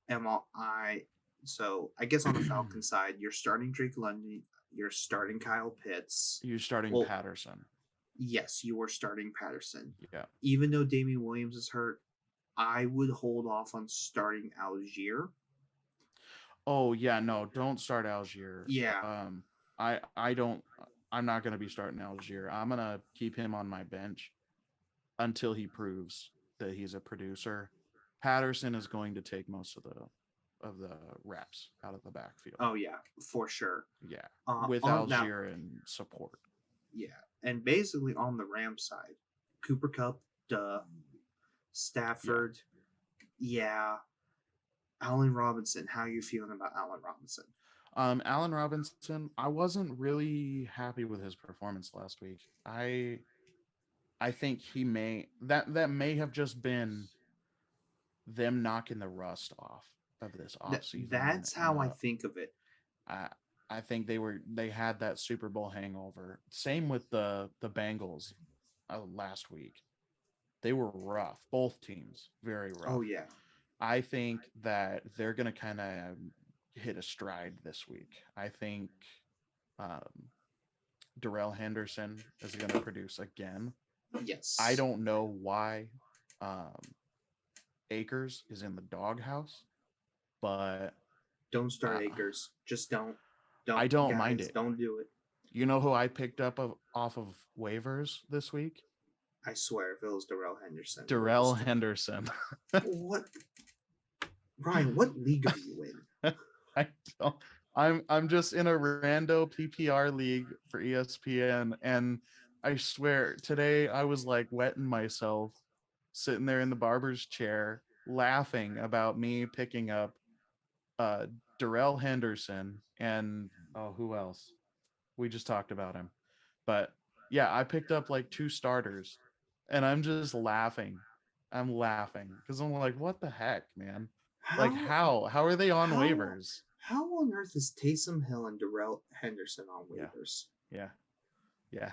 Am all I so I guess on the Falcon side, you're starting Drake London, you're starting Kyle Pitts. you're starting Well, Patterson. yes, you are starting Patterson. Yeah. Even though Damian Williams is hurt, I would hold off on starting Algier. Oh yeah, no, don't start Algier. Yeah. I don't. I'm not going to be starting Algier. I'm going to keep him on my bench until he proves that he's a producer. Patterson is going to take most of the reps out of the backfield. Oh yeah, for sure. Yeah, with On now, Algier and support. yeah, and basically on the Ram side, Cooper Cup, duh. Yeah. Stafford, yeah. Allen Robinson, how are you feeling about Allen Robinson? Allen Robinson, I wasn't really happy with his performance last week. I think he that may have just been them knocking the rust off of this off season, That's and how I think of it. I I think they had that Super Bowl hangover. Same with the Bengals last week. They were rough, both teams, very Oh rough. yeah, I think that they're gonna kind of hit a stride this week. I think um, Darrell Henderson is going to produce again. I yes. don't know why um, Akers is in the doghouse, but Don't start uh, Akers. Just don't. I Don't, don't mind guys. it. Don't do it. You know who I picked up off of waivers this week? I swear, if it was Darrell Henderson, it would Darrell just Henderson. what? Ryan, what league are you in? I don't. I'm just in a rando PPR league for ESPN, and I swear today I was like wetting myself, sitting there in the barber's chair, laughing about me picking up uh Darrell Henderson and oh who else? We just talked about him. But yeah, I picked up like two starters and I'm just laughing. I'm laughing because I'm like, what the heck, man? Like How how are they on how waivers? how on earth is Taysom Hill and Darrell Henderson on Yeah, waivers? yeah, yeah.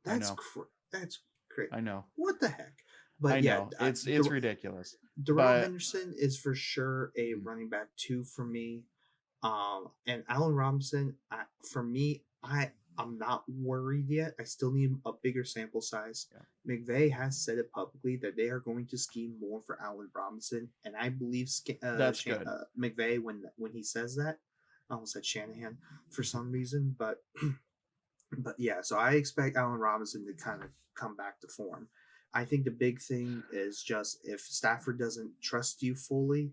I That's know. that's great. I know. What the heck? But I yeah, know. It's ridiculous. Darrell But Henderson is for sure a mm, running back two for me. And Allen Robinson, for me, I'm not worried yet. I still need a bigger sample size. yeah, McVay has said it publicly that they are going to scheme more for Allen Robinson, and I believe that's good. McVay when he says that. I almost said Shanahan for some reason, but but yeah. So I expect Allen Robinson to kind of come back to form. I think the big thing is just if Stafford doesn't trust you fully,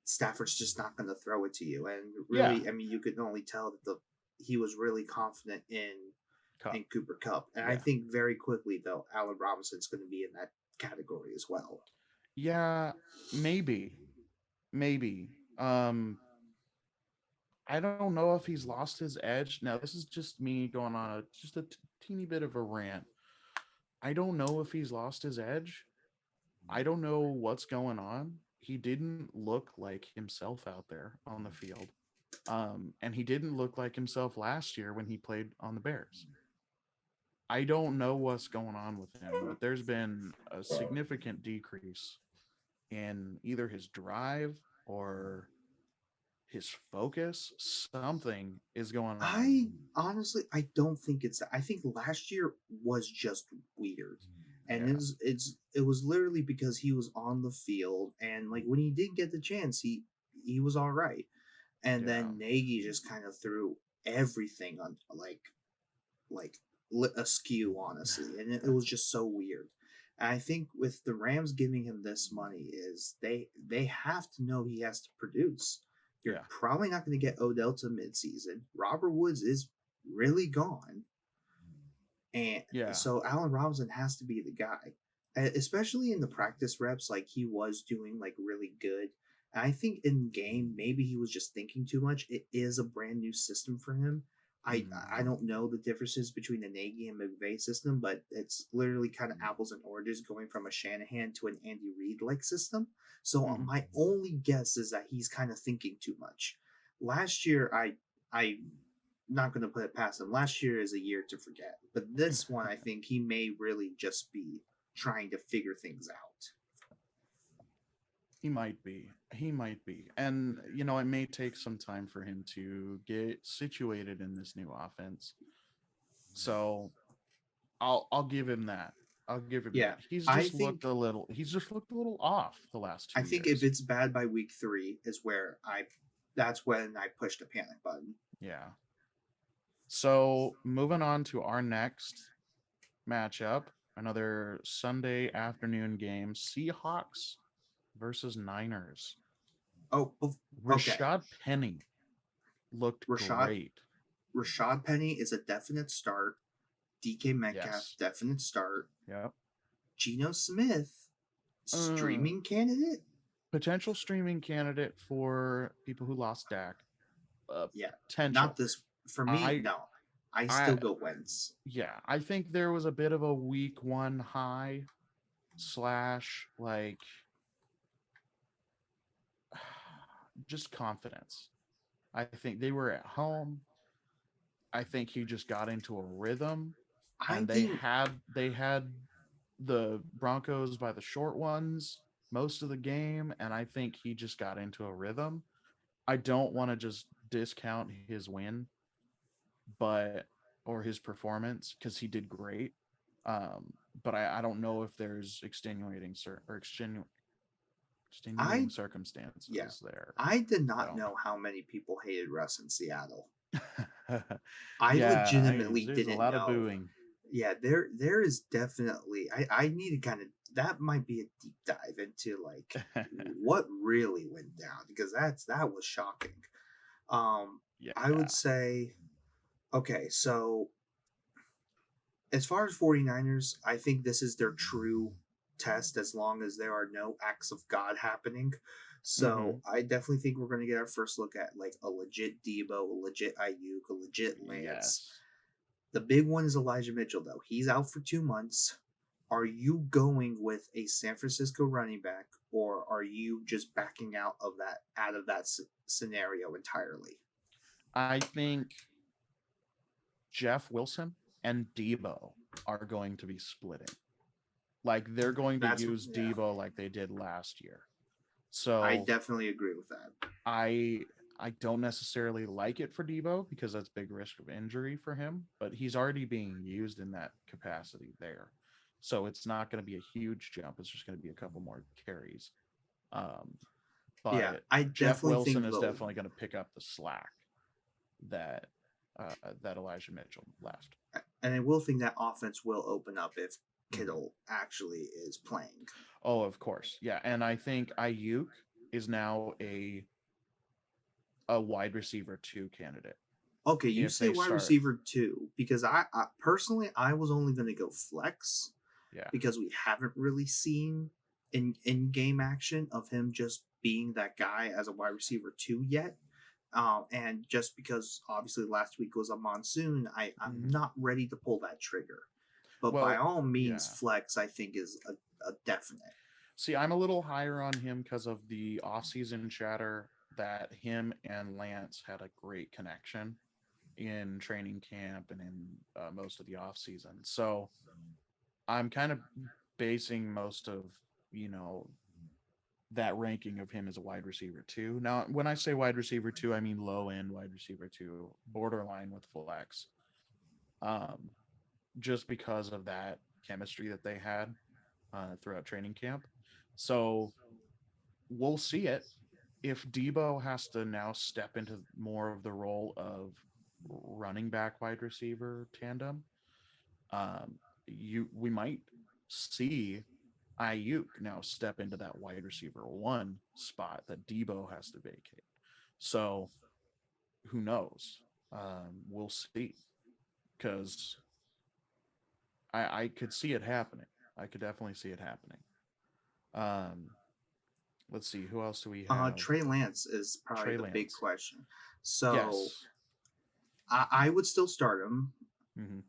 Stafford's just not going to throw it to you. And Yeah. really, I mean, you could only tell that he was really confident Cup. in Cooper Cup. And I Yeah. think very quickly though, Allen Robinson's going to be in that category as well. Yeah, maybe. Maybe. Um I don't know if he's lost his edge. Now, this is just me going on just a teeny bit of a rant. I don't know if he's lost his edge. I don't know what's going on. He didn't look like himself out there on the field. And he didn't look like himself last year when he played on the Bears. I don't know what's going on with him, but there's been a significant decrease in either his drive or his focus. Something is going on. I don't think it's that. I think last year was just weird. And Yeah. it was literally because he was on the field and like when he did get the chance, he was all right. And Yeah. then Nagy just kind of threw everything on like askew, honestly, and it was just so weird. And I think with the Rams giving him this money is they have to know he has to produce. You're Yeah. probably not going to get Odell to midseason. Robert Woods is really gone, and Yeah. so Allen Robinson has to be the guy, especially in the practice reps. Like he was doing like really good. And I think in game maybe he was just thinking too much. It is a brand new system for him. I Mm-hmm. don't know the differences between the Nagy and McVay system, but it's literally kind of apples and oranges going from a Shanahan to an Andy Reid like system. So Mm-hmm. my only guess is that he's kind of thinking too much. Last year, I not going to put it past him. Last year is a year to forget, but this one, I think he may really just be trying to figure things out. He might be. He might be. And, it may take some time for him to get situated in this new offense. So I'll give him that. I'll give him Yeah, that. I think He's just looked a little off the last I two think if years. it's bad by week 3 is where that's when I push the panic button. Yeah. So moving on to our next matchup, another Sunday afternoon game, Seahawks versus Niners. Oh, okay. Rashad Penny looked Rashad great. Rashad Penny is a definite start. DK Metcalf Yes. definite start. Yep. Geno Smith Uh, streaming candidate. Potential streaming candidate for people who lost Dak. Yeah, not Potential. this for me. I No, I still I go Wentz. yeah, I think there was a bit of a week one high slash like just confidence. I think they were at home. I think he just got into a rhythm I and think they had the Broncos by the short ones most of the game and I think he just got into a rhythm. I don't want to just discount his win, but or his performance because he did great. But I don't know if there's I extenuating yeah. circumstances there. I did not So know how many people hated Russ in Seattle. I yeah, legitimately there's a didn't lot of know. booing. Yeah, there is definitely I need to kind of that might be a deep dive into like what really went down because that was shocking. Um I would Yeah. say okay, so as far as 49ers, I think this is their true test as long as there are no acts of God happening. So Mm-hmm. I definitely think we're going to get our first look at like a legit Debo, a legit Ayuk, a legit Lance. Yes. The big one is Elijah Mitchell, though. He's out for 2 months. Are you going with a San Francisco running back, or are you just backing out of that scenario entirely? I think Jeff Wilson and Debo are going to be splitting. Like they're going to That's use yeah. Debo like they did last year. I So definitely agree with that. I I don't necessarily like it for Debo because that's big risk of injury for him, but he's already being used in that capacity there. So it's not going to be a huge jump. It's just going to be a couple more carries. Um, Yeah, but I Jeff definitely Wilson think is though, definitely going to pick up the slack that that Elijah Mitchell left. and I will think that offense will open up if Mhm. Kittle actually is playing. Oh, of course, yeah, and I think Ayuk is now a wide receiver two candidate Okay, you if say they wide start. receiver too, because I personally I was only going to go flex Yeah. because we haven't really seen in game action of him just being that guy as a wide receiver two yet. And just because obviously last week was a monsoon, I'm Mhm. not ready to pull that trigger. But by Well, all means, yeah. flex I think is a definite. See, I'm a little higher on him because of the offseason chatter that him and Lance had a great connection in training camp and in most of the offseason. So I'm kind of basing most of, you know, that ranking of him as a wide receiver two. Now, when I say wide receiver two, I mean low end wide receiver two, borderline with flex. Um, just because of that chemistry that they had throughout training camp. So we'll see it. If Debo has to now step into more of the role of running back wide receiver tandem, um, we might see Ayuk now step into that wide receiver one spot that Debo has to vacate. So who knows? We'll see because I could see it happening. I could definitely see it happening. Um, let's see, who else do we have? Trey Lance is probably Trey the big Lance. question. So Yes. I would still start him. Mm-hmm.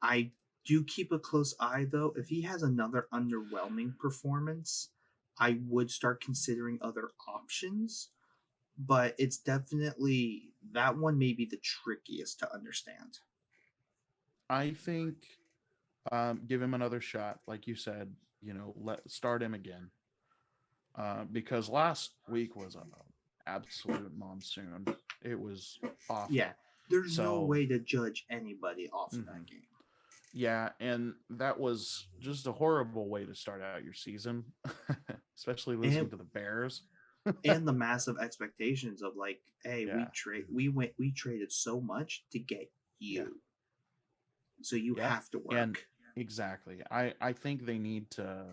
I do keep a close eye though. If he has another underwhelming performance, I would start considering other options. But it's definitely that one may be the trickiest to understand. I think give him another shot, like you said. You know, let start him again because last week was an absolute monsoon. It was Yeah, awful. there's no So, way to judge anybody off of mhm. that game. Yeah, and that was just a horrible way to start out your season, especially losing And to the Bears. and the massive expectations of like, hey, Yeah, we traded so much to get yeah, you. So you yep, have to and work. exactly. I think they need to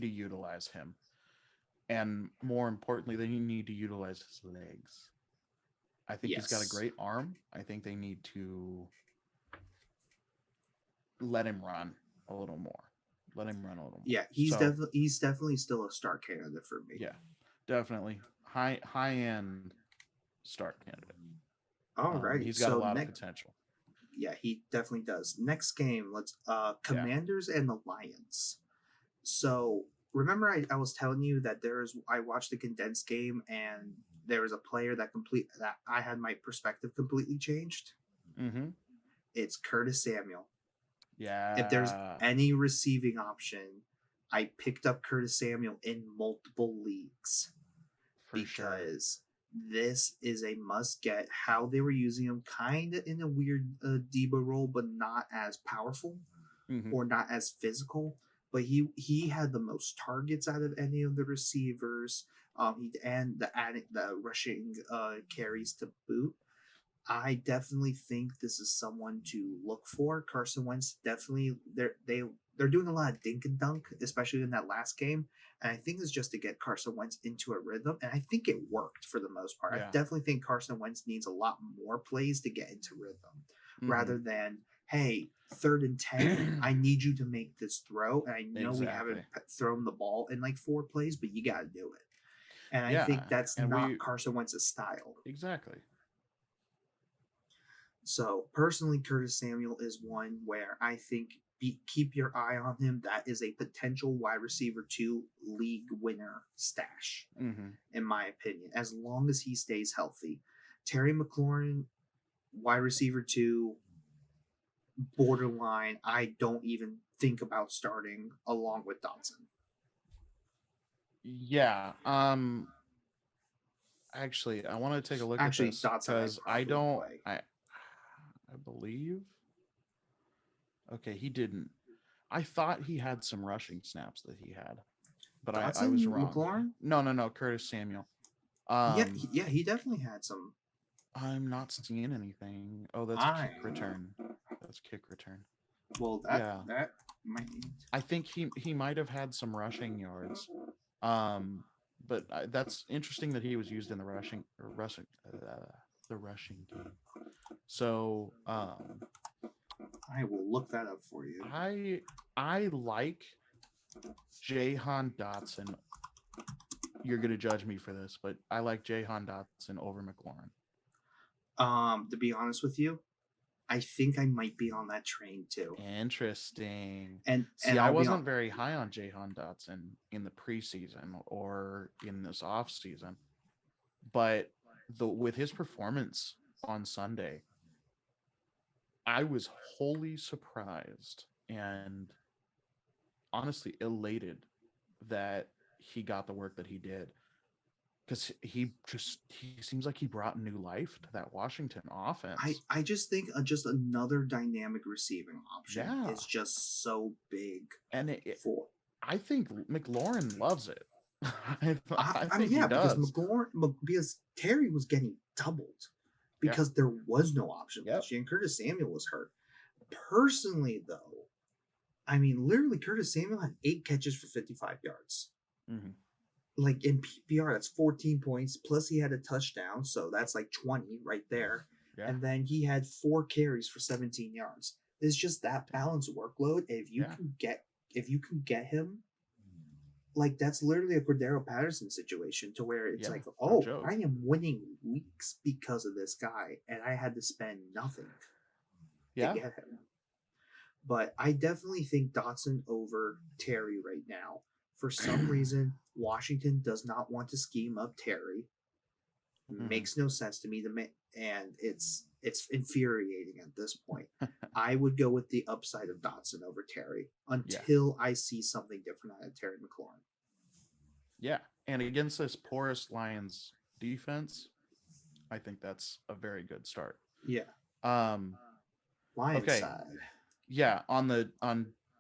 utilize him, and more importantly, they need to utilize his legs. I think he's got a Yes. great arm. I think they need to let him run a little more. Let him run a little more. Yeah, So he's definitely still a star candidate for me. yeah, definitely high end start candidate. Alrighty. He's got a So lot of next potential. yeah, he definitely does. Next game, let's Yeah. Commanders and the Lions. So remember I was telling you that I watched the condensed game and there was a player that I had my perspective completely changed. Mm-hmm. It's Curtis Samuel. If there's Yeah, any receiving option, I picked up Curtis Samuel in multiple leagues for sure. because this is a must get. How they were using him, kind of in a weird Debo role, but not as powerful Mm-hmm. or not as physical. But he had the most targets out of any of the receivers. And the rushing carries to boot. I definitely think this is someone to look for. Carson Wentz definitely they're doing a lot of dink and dunk, especially in that last game. And I think it's just to get Carson Wentz into a rhythm. And I think it worked for the most part. I Yeah. definitely think Carson Wentz needs a lot more plays to get into rhythm Mm-hmm. rather than, hey, 3rd and 10, I need you to make this throw. And I know we haven't Exactly. thrown the ball in like 4 plays, but you got to do it. And I Yeah, think that's and not Carson Wentz's style. exactly. So personally, Curtis Samuel is one where I think keep your eye on him. That is a potential wide receiver 2 league winner stash, in my opinion, as long as he stays healthy. Terry McLaurin, wide receiver 2, borderline. I don't even think about starting along with Dotson. Yeah. Actually, I want to take a look at this Dotson because I don't. play. I believe. Okay, he didn't. I thought he had some rushing snaps that he had, but I was Dotson, wrong. McLaurin? No. Curtis Samuel. Yeah, he definitely had some. I'm not seeing anything. Oh, that's kick return. That's kick return. Well, that might. I think he might have had some rushing yards. But that's interesting that he was used in the rushing game. So, I will look that up for you. I like Jahan Dotson. You're gonna judge me for this, but I like Jahan Dotson over McLaurin. To be honest with you, I think I might be on that train too. Interesting. And I wasn't very high on Jahan Dotson in the preseason or in this off season, but with his performance on Sunday, I was wholly surprised and honestly elated that he got the work that he did, because he seems like he brought new life to that Washington offense. I just think just another dynamic receiving option is just so big. And I think McLaurin loves it. I think yeah, he does. because Terry was getting doubled because there was no option last year, and Curtis Samuel was hurt. Personally, though, I mean, literally, Curtis Samuel had 8 catches for 55 yards. Like in PPR, that's 14 points. Plus, he had a touchdown, so that's like 20 right there. Yeah. And then he had 4 carries for 17 yards. It's just that balanced workload. If you can get him, like that's literally a Cordero Patterson situation, to where it's like, oh, I am winning weeks because of this guy, and I had to spend nothing to get him. But I definitely think Dotson over Terry right now. For some reason, Washington does not want to scheme up Terry. Makes no sense to me. And it's infuriating at this point. I would go with the upside of Dotson over Terry until I see something different out of Terry McLaurin. Yeah, and against this porous Lions defense, I think that's a very good start. Yeah. Lions side. Yeah, on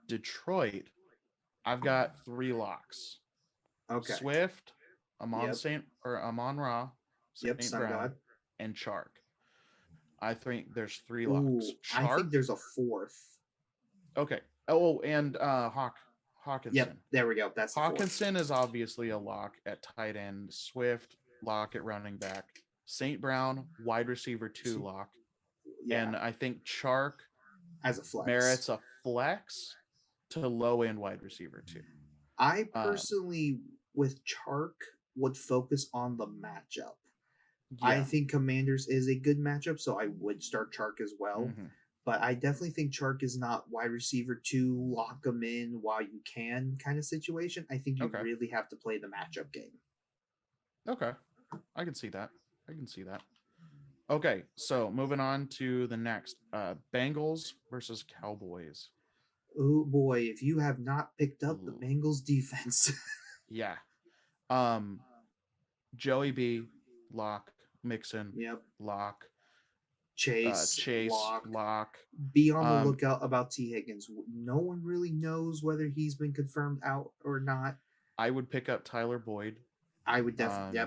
Detroit, I've got 3 locks. Okay. Swift, Amon-Ra, St. Brown, and Chark. I think there's 3 locks. I think there's a 4th. Okay. Oh, and Hawkinson. Yep, there we go. That's Hawkinson is obviously a lock at tight end. Swift, lock at running back. St. Brown, wide receiver 2 lock. Yeah. And I think Chark as a flex merits a flex to low end wide receiver 2. I personally, with Chark, would focus on the matchup. Yeah. I think Commanders is a good matchup, so I would start Chark as well. But I definitely think Chark is not wide receiver 2, lock him in while you can kind of situation. I think you really have to play the matchup game. Okay. I can see that. Okay, so moving on to the next. Bengals versus Cowboys. Oh boy, if you have not picked up the Bengals defense. Yeah. Joey B, lock. Mixon, lock. Chase, lock. Be on the lookout about T. Higgins. No one really knows whether he's been confirmed out or not. I would pick up Tyler Boyd. I would definitely.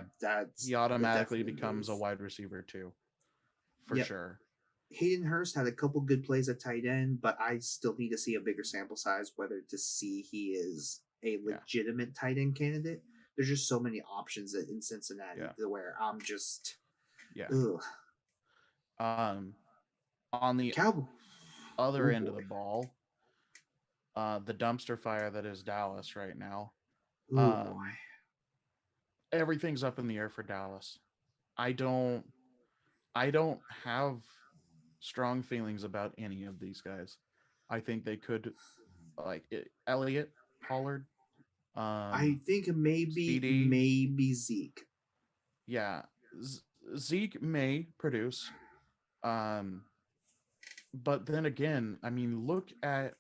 He automatically becomes a wide receiver 2, for sure. Hayden Hurst had a couple good plays at tight end, but I still need to see a bigger sample size whether to see he is a legitimate tight end candidate. There's just so many options in Cincinnati where I'm just ugh. On the Cowboys. other Oh end of the boy. ball, the dumpster fire that is Dallas right now. Oh boy. Um, Everything's up in the air for Dallas. I don't I don't have strong feelings about any of these guys. I think they could Elliott, Pollard, I um, think maybe CD. maybe Zeke. Yeah, Z- Zeke may produce, um, but then again, I mean, look at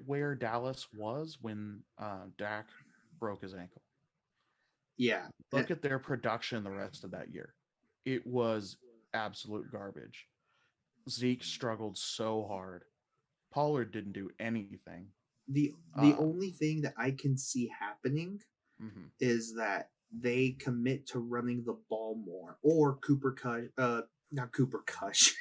where Dallas was when Dak broke his ankle. Yeah. Look at their production the rest of that year. It was absolute garbage. Zeke struggled so hard. Pollard didn't do anything. The only thing that I can see happening Mhm. is that they commit to running the ball more, or Cooper Cush, not Cooper Cush,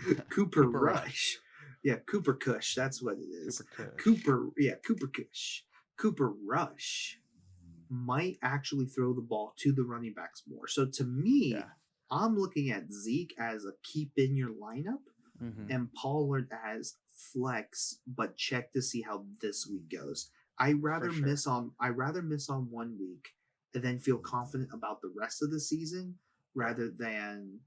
Cooper Cooper Rush, Rush. Yeah, Cooper Cush. That's what it is. Cooper Kush. Cooper. Yeah, Cooper Cush. Cooper Rush might actually throw the ball to the running backs more. So to me, Yeah. I'm looking at Zeke as a keep in your lineup Hmm. and Pollard as flex, but check to see how this week goes. I rather miss on 1 week and then feel confident about the rest of the season Yeah. rather than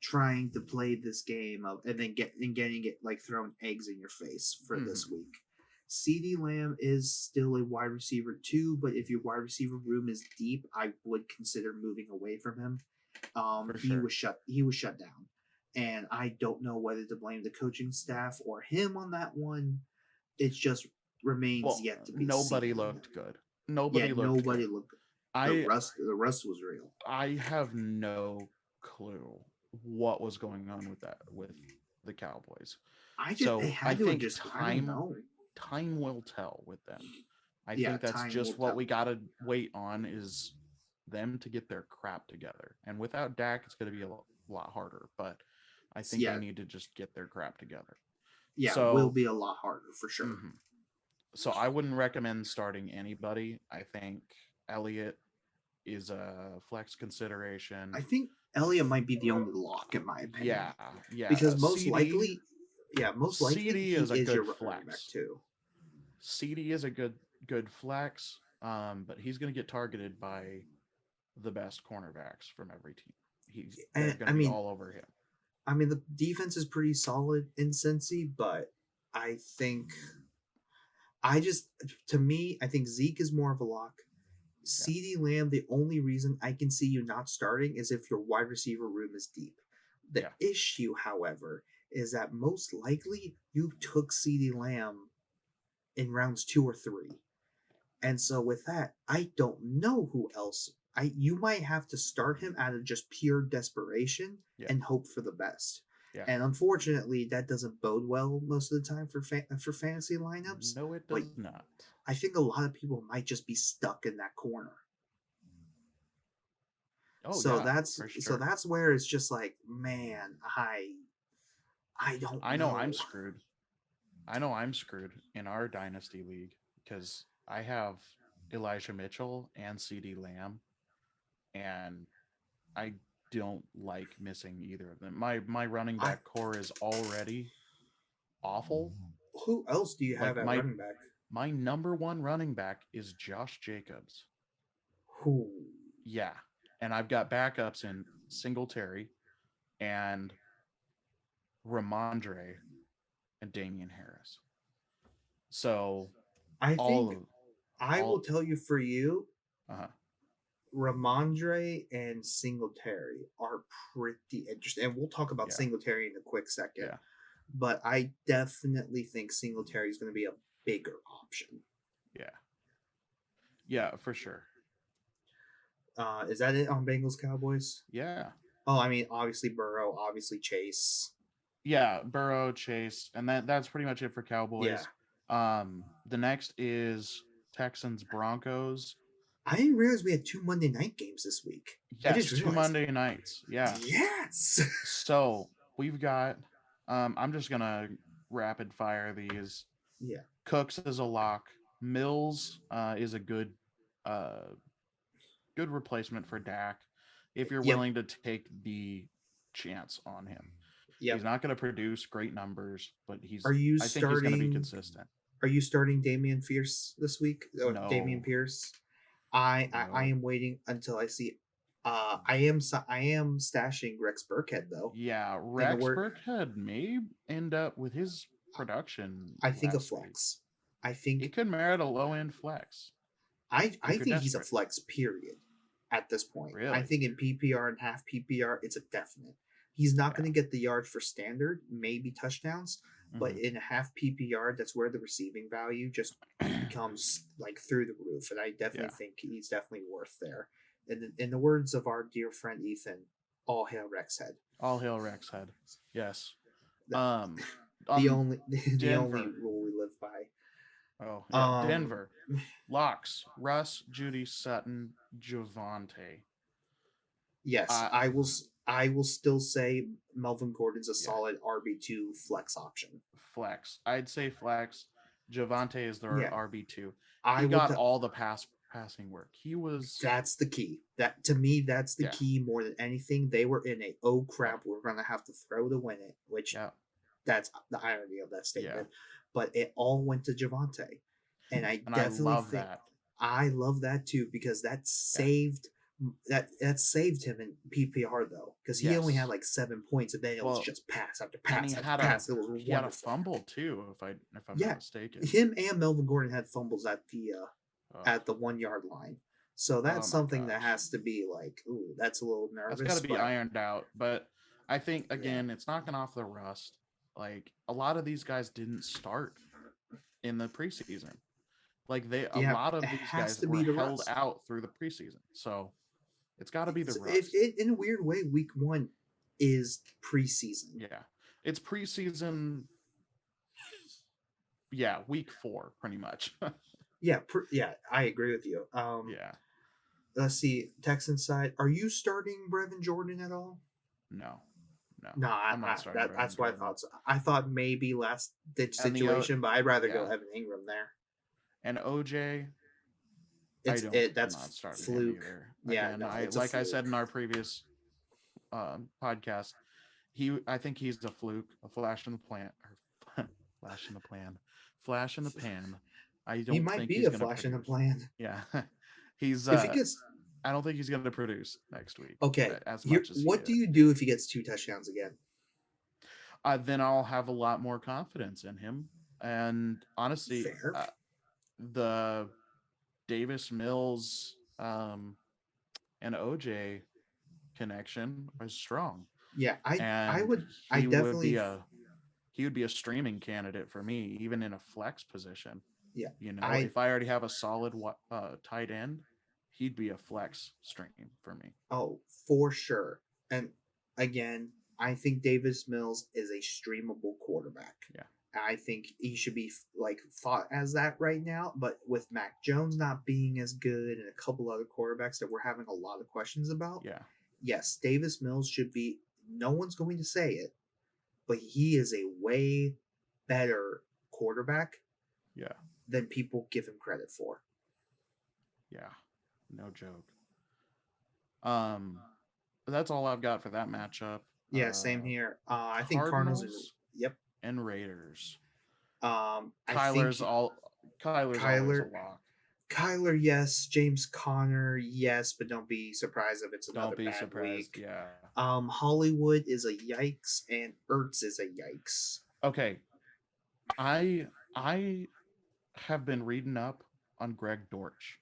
trying to play this game of and then getting it like throwing eggs in your face for this Hmm. week. CD Lamb is still a wide receiver too, but if your wide receiver room is deep, I would consider moving away from him. For He sure. was shut down, and I don't know whether to blame the coaching staff or him on that one. It just remains Well, yet to be nobody seen. looked good. Yeah, Nobody looked nobody good. looked. The I rust, the rust was real. I have no clue what was going on with the Cowboys. They So I had to have think just. I don't know. time will tell with them. I Yeah, think that's time will just what tell. we gotta wait on is them to get their crap together. And without Dak, it's gonna be a lot harder. But I think they Yeah, need to just get their crap together. yeah, will So, be a lot harder for sure. mhm. So I wouldn't recommend starting anybody. I think Elliott is a flex consideration. I think Elliott might be the only lock in my opinion Yeah, yeah. because most likely CD he is a is your good running back flex. too. CD is a good flex. But he's going to get targeted by the best cornerbacks from every team. They're And going to be all over him. the defense is pretty solid in Cincy, but I think I just to me I think Zeke is more of a lock. Yeah, CD Lamb, the only reason I can see you not starting is if your wide receiver room is deep. The yeah, issue, however, is that most likely you took CD Lamb in rounds 2 or 3. And so with that, I don't know who else. You might have to start him out of just pure desperation yeah, and hope for the best. yeah. And unfortunately, that doesn't bode well most of the time for fantasy lineups. No, it But does not. I think a lot of people might just be stuck in that corner. Oh So yeah, that's for so sure. that's where it's just like, man, I don't I know I'm know. screwed. I know I'm screwed in our dynasty league because I have Elijah Mitchell and CD Lamb, and I don't like missing either of them. My running I back core is already awful. Who else do you have Like at running back? my number one running back is Josh Jacobs. Who? Yeah. And I've got backups in Singletary and Ramondre and Damian Harris. So I all think of I will all tell you for you, uh Ramondre and Singletary are pretty interesting. And we'll talk about yeah, Singletary in a quick second. yeah, But I definitely think Singletary is going to be a bigger option. yeah. Yeah, for sure. Is that it on Bengals Cowboys? Yeah. Oh, I mean, obviously Burrow, obviously Chase. Yeah, Burrow, Chase, and that's pretty much it for Yeah. Cowboys. The next is Texans, Broncos. I didn't realize we had 2 Monday night games this week. I Yes, just two realized. Monday nights. Yeah. Yes. So we've got. I'm just gonna rapid fire these. Yeah. Cooks is a lock. Mills is a uh, good replacement for Dak if you're Yep. willing to take the chance on him. He's Yep. not going to produce great numbers, but Are you I think he's going to be starting? consistent. Are you starting Damian Fierce this week? Or Damian No, Pierce? I no. am waiting until I see. I am stashing Rex Burkhead though. Yeah, And the Rex word Burkhead may end up with his production I think a last week. flex. I He think could merit a low end flex I if you're think he's a desperate. flex. Period. At this point, I Really? think in PPR and half PPR, it's a definite. He's not Yeah. going to get the yards for standard, maybe touchdowns, but Hmm. in a half PPR, that's where the receiving value just becomes like through the roof. And I Yeah. definitely think he's definitely worth there. And in the words of our dear friend Ethan, all hail Rex Head. All hail Rex Head. Yes. That, Um, the on only the only Denver. rule we live by. Oh yeah, Um, Denver. Locks. Russ, Judy, Sutton, Javante. yes, Uh I will still say Melvin Gordon's a yeah. solid RB2 flex option. Flex. I'd say flex. Javante is their Yeah, RB2. I He will. got all the passing work. He was That's the key. That to me, that's the yeah. key more than anything. They were in a oh Yeah. crap, we're gonna have to throw to win it, which Yeah. that's the irony of that Yeah. statement. But it all went to Javante, and I And I definitely love think that. I love that too because Yeah. that saved him in PPR though because he only had Yes. like 7 points and then it was Well, just pass after and pass after pass. It was he had a wonderful. fumble too, if I'm not Yeah, mistaken. him and Melvin Gordon had fumbles Oh, at the 1 yard line. So oh that's my something that gosh. has to be like, ooh, that's a little That's got nervous, to be but ironed out. But I think yeah, again, it's knocking off the rust. Like a lot of these guys didn't start in the preseason. Like a yeah, lot it of these has guys to were be the held rust. out through the preseason. So it's got to be the If rust. it in a weird way, week 1 is preseason. Yeah. It's preseason. Yeah. Week 4, pretty much. Yeah, yeah, I agree with you. Yeah. Let's see, Texan side. Are you starting Brevin Jordan at all? No. No. No, I'm not starting Brevin that's what I Jordan. thought. So I thought maybe last ditch And situation, but I'd rather go yeah. Evan Ingram there. And OJ, It's I'm that's not starting him fluke. either. Yeah, Again, no, it's a like I said fluke. in our previous podcast, I think he's a fluke, a flash in the plant, or flash in the plan, flash in the pan. I He don't might think be he's a gonna flash in the produce. plan. Yeah, he's. If he gets I don't think he's gonna produce next week okay, as here, much as he what do did. you do if he gets 2 touchdowns again? Then I'll have a lot more confidence in him. And honestly, Fair. the Davis Mills and OJ connection is strong, Yeah, and I definitely he would be a streaming candidate for me, even in a flex position. yeah You know, I if I already have a solid tight end, he'd be a flex stream for me. oh for sure. And again, I think Davis Mills is a streamable quarterback. Yeah, I think he should be like thought as that right now, but with Mac Jones not being as good and a couple other quarterbacks that we're having a lot of questions about, yeah, yes, Davis Mills should be. No one's going to say it, but he is a way better quarterback yeah, than people give him credit for. yeah. No joke. That's all I've got for that matchup. Yeah, same here. I think Cardinals are. Cardinals Yep. and Raiders. I think Kyler's always a Kyler, lock. Kyler, yes. James Conner, yes. But don't be surprised if it's another Don't be bad surprised. week. Yeah. Hollywood is a yikes, and Ertz is a yikes. Okay. I have been reading up on Greg Dortch.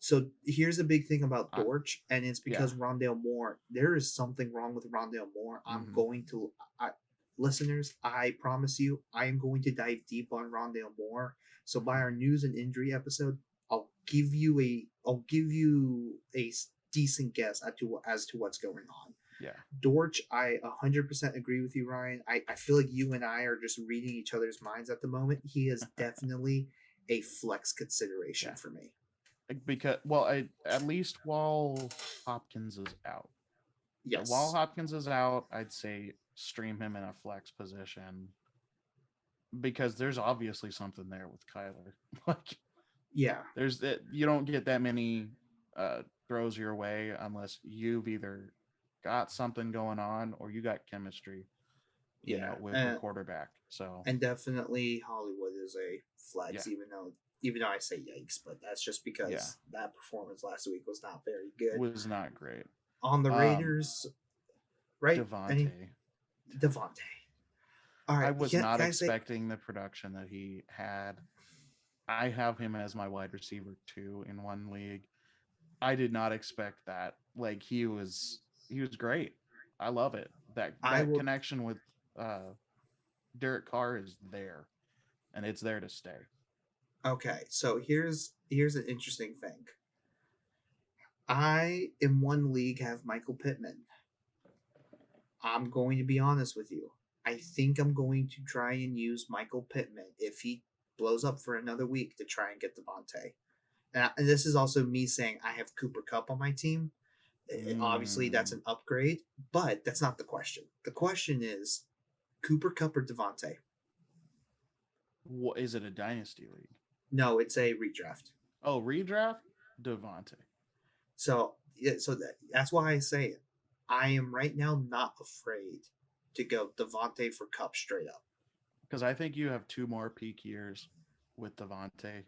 So here's the big thing about I, Dortch, and it's yeah. because Rondale Moore. There is something wrong with Rondale Moore. I'm Mhm. going to, listeners. I promise you, I am going to dive deep on Rondale Moore. So by our news and injury episode, I'll give you a decent guess as to what's going on. Yeah. Dortch, I 100% agree with you, Ryan. I feel like you and I are just reading each other's minds at the moment. He is definitely a flex consideration for me. Because at least while Hopkins is out. Yes. While Hopkins is out, I'd say stream him in a flex position because there's obviously something there with Kyler. Like, yeah, there's that you don't get that many throws your way unless you've either got something going on or you got chemistry Yeah, with the quarterback. So and definitely Hollywood is a yeah, flex, even though I say yikes, but that's just yeah, because that performance last week was not very good. was not great. On the Um, Raiders, right? Any Devontae, Devontae. All I right, was can not I say expecting the production that he had. I have him as my wide receiver 2 in one league. I did not expect that. Like he was great. I love it. I That will? connection with uh Derek Carr is there, and it's there to stay. Okay, so here's an interesting thing. I in one league have Michael Pittman. I'm going to be honest with you. I think I'm going to try and use Michael Pittman if he blows up for another week to try and get Devontae. And this is also me saying I have Cooper Cup on my team. Obviously, that's Mm, an upgrade, but that's not the question. The question is Cooper Cup or Devontae? what is it, a dynasty league? No, it's a redraft. Oh, redraft? Devontae. So, that's why I say it. I am right now not afraid to go Devontae for Cup straight up. Because I think you have 2 more peak years with Devontae,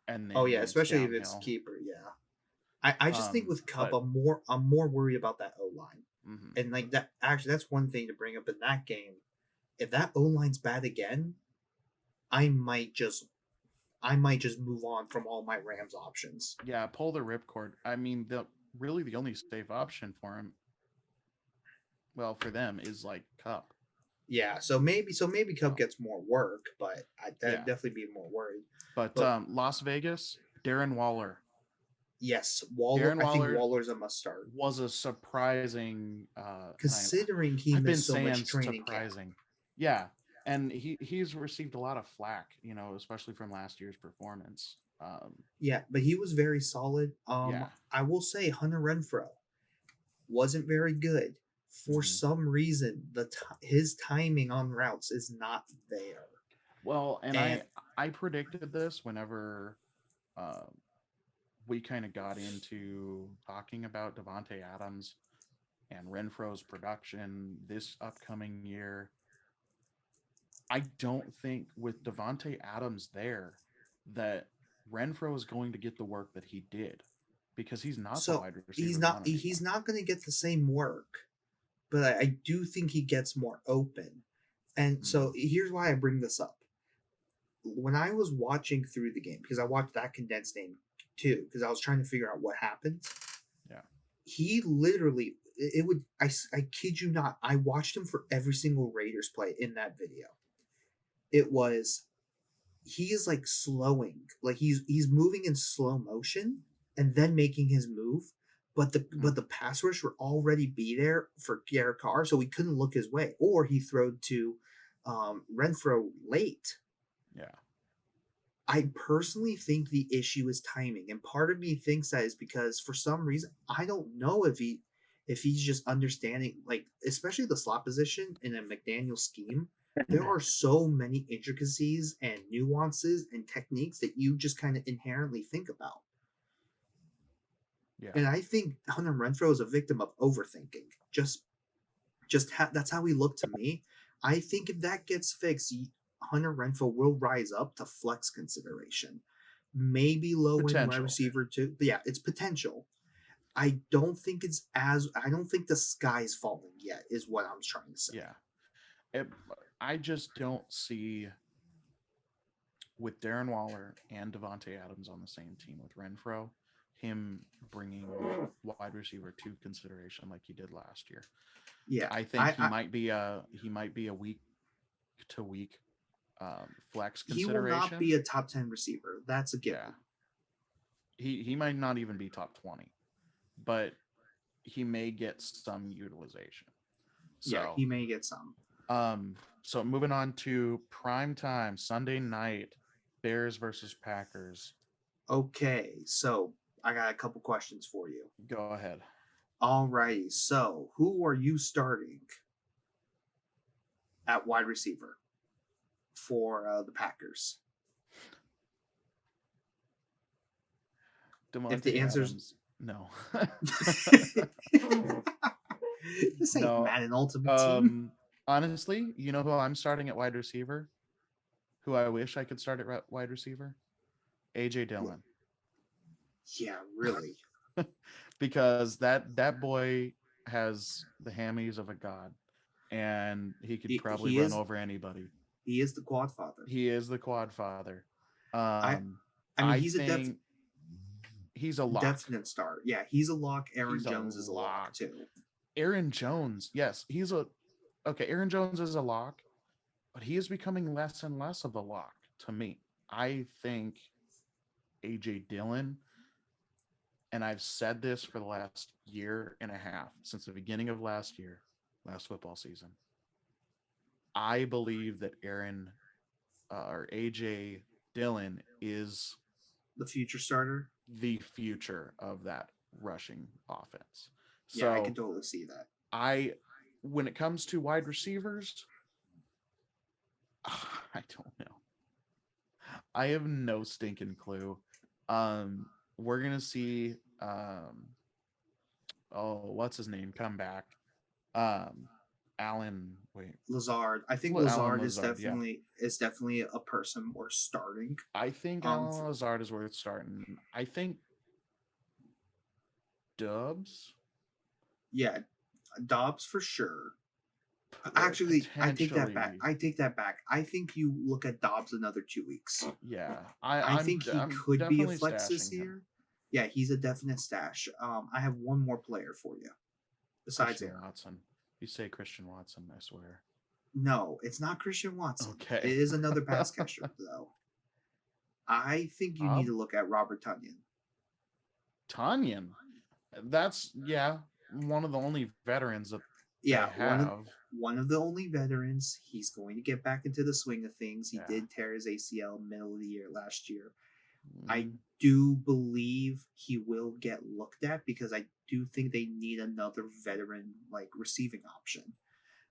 and Oh then yeah, it's especially if it's downhill. keeper. Yeah, I just think with Cup, But I'm more worried about that O line, mhm. and like that. Actually, that's one thing to bring up in that game. If that O line's bad again, I might just I might just move on from all my Rams options. Yeah, pull the ripcord. I mean, the only safe option for him, well, for them is like Cup. Yeah, so maybe Cup So gets more work, but I'd yeah, definitely be more worried. but But Las Vegas, Darren Waller. yes, Waller. Darren I think Waller Waller's a must start was a surprising, and considering he I've been missed so much saying training camp. surprising, yeah, and he's received a lot of flack, especially from last year's performance. Yeah, but he was very solid. Yeah, I will say Hunter Renfro wasn't very good. For hmm some reason, his timing on routes is not there. well, and And I predicted this whenever uh, we kind of got into talking about Devonte Adams and Renfro's production this upcoming year. I don't think with Devonte Adams there that Renfro is going to get the work that he did because he's not the so wide receiver one anymore. he's not going to get the same work, but I do think he gets more open. And so Mm, here's why I bring this up. When I was watching through the game, because I watched that condensed game too, because I was trying to figure out what happened. yeah. He literally, it would, I kid you not, I watched him for every single Raiders play in that video. It was, he is like slowing, like he's moving in slow motion and then making his move. Hmm. But the pass rush were already be there for Garrett Carr, so he couldn't look his way, or he throwed to Renfro late. Yeah. I personally think the issue is timing, and part of me thinks that is because for some reason I don't know if he's just understanding, like especially the slot position in a McDaniel scheme. There are so many intricacies and nuances and techniques that you just kind of inherently think about, Yeah. and I think Hunter Renfro is a victim of overthinking. That's how he looked to me. I think if that gets fixed, Hunter Renfro will rise up to flex consideration. Maybe low end wide Potential. receiver too. But yeah, it's potential. I don't think the sky's falling yet, is what I'm trying to say. Yeah. It, I just don't see with Darren Waller and Devonte Adams on the same team with Renfro, him bringing wide receiver to consideration like he did last year. Yeah. I think he might be a week to week flex He will not consideration. be a top 10 receiver. That's a Yeah, given. he might not even be top 20, but he may get some utilization. Yeah, So he may get some. so moving on to prime time Sunday night, Bears versus Packers. Okay, so I got a couple questions for you. Go ahead. Alrighty, so who are you starting at wide receiver for the Packers? If the Devontae answer's Adams. No. this ain't No. Madden Ultimate Team. Um Honestly, you know who I'm starting at wide receiver? Who I wish I could start at wide receiver? AJ Dillon. Yeah, really. Because that boy has the hammies of a god, and he could He, probably he run is over anybody. he is the quad father. He is the quad father. I Um, I mean I he's a think he's a lock. definite start. Yeah, he's a lock. Aaron He's a Jones is a lock lock. too. Aaron Jones, yes, he's a okay. Aaron Jones is a lock, but he is becoming less and less of a lock to me. I think AJ Dillon, and I've said this for the last year and a half, since the beginning of last year, last football season. I believe that Aaron or AJ Dillon is The future starter. the future of that rushing offense. Yeah, I can So totally see that. I, when it comes to wide receivers, I don't know. I have no stinking clue. We're gonna see oh, what's his name come back? Um, Alan. Wait, Lazard. I think Alan Lazard Lazard. Yeah, is definitely a person worth starting. I think For, Alan Lazard is worth starting. I think Dubs. yeah, Dobbs for sure. Actually, I take that back. I think you look at Dobbs another 2 weeks. Yeah, I think he I'm could be a definitely flex this stashing him. year. Yeah, he's a definite stash. I have one more player for you besides Christian Aaron. Watson. You say Christian Watson, I swear. No, it's not Christian Watson. Okay. It is another pass catcher, though. I think you need to look at Robert Tonyan. Tonyan. That's one of the only veterans that they have. One of the only veterans. He's going to get back into the swing of things. He did tear his ACL middle of the year last year. I do believe he will get looked at because I do think they need another veteran like receiving option.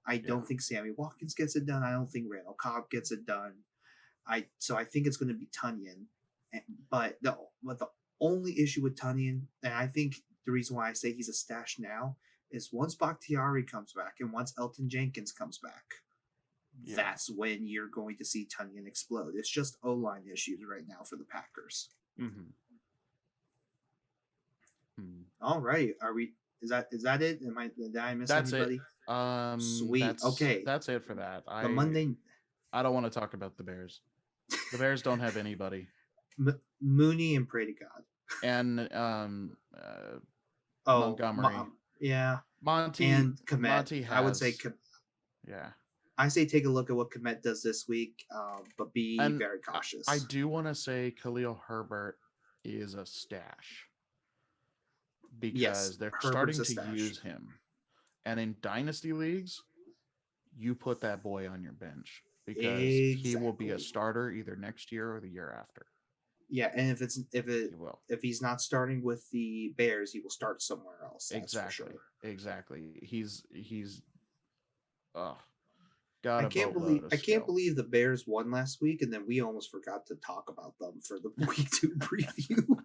I don't think Sammy Watkins gets it done. I don't think Randall Cobb gets it done. I think it's going to be Tonyan. But the only issue with Tonyan, and I think the reason why I say he's a stash now, is once Bakhtiari comes back and once Elton Jenkins comes back, that's when you're going to see Tonyan explode. It's just O-line issues right now for the Packers. Mm-hmm. All right, are we? Is that it? Did I miss anybody? It. Sweet. Okay, that's it for that. The Monday. I don't want to talk about the Bears. The Bears don't have anybody. Mooney and pray to God. And Montgomery. Monty and Komet. Monty has, I would say. I say take a look at what Komet does this week, but be very cautious. I do want to say Khalil Herbert is a stash because they're starting to use him. And in dynasty leagues, you put that boy on your bench because he will be a starter either next year or the year after. Yeah, and if he's not starting with the Bears, he will start somewhere else. Exactly. He's I can't believe the Bears won last week, and then we almost forgot to talk about them for the week 2 preview.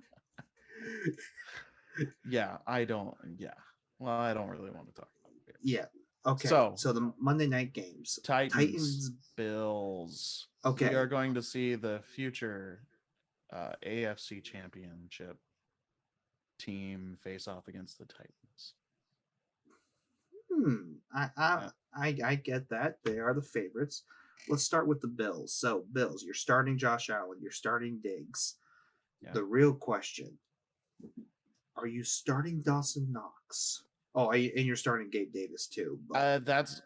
I don't really want to talk about it. Yeah. Okay. So the Monday night games. Titans Bills. Okay. We are going to see the future AFC championship team face off against the Titans. I get that. They are the favorites. Let's start with the Bills. So, Bills, you're starting Josh Allen. You're starting Diggs. Yeah. The real question, are you starting Dawson Knox? Oh, and you're starting Gabe Davis too. That's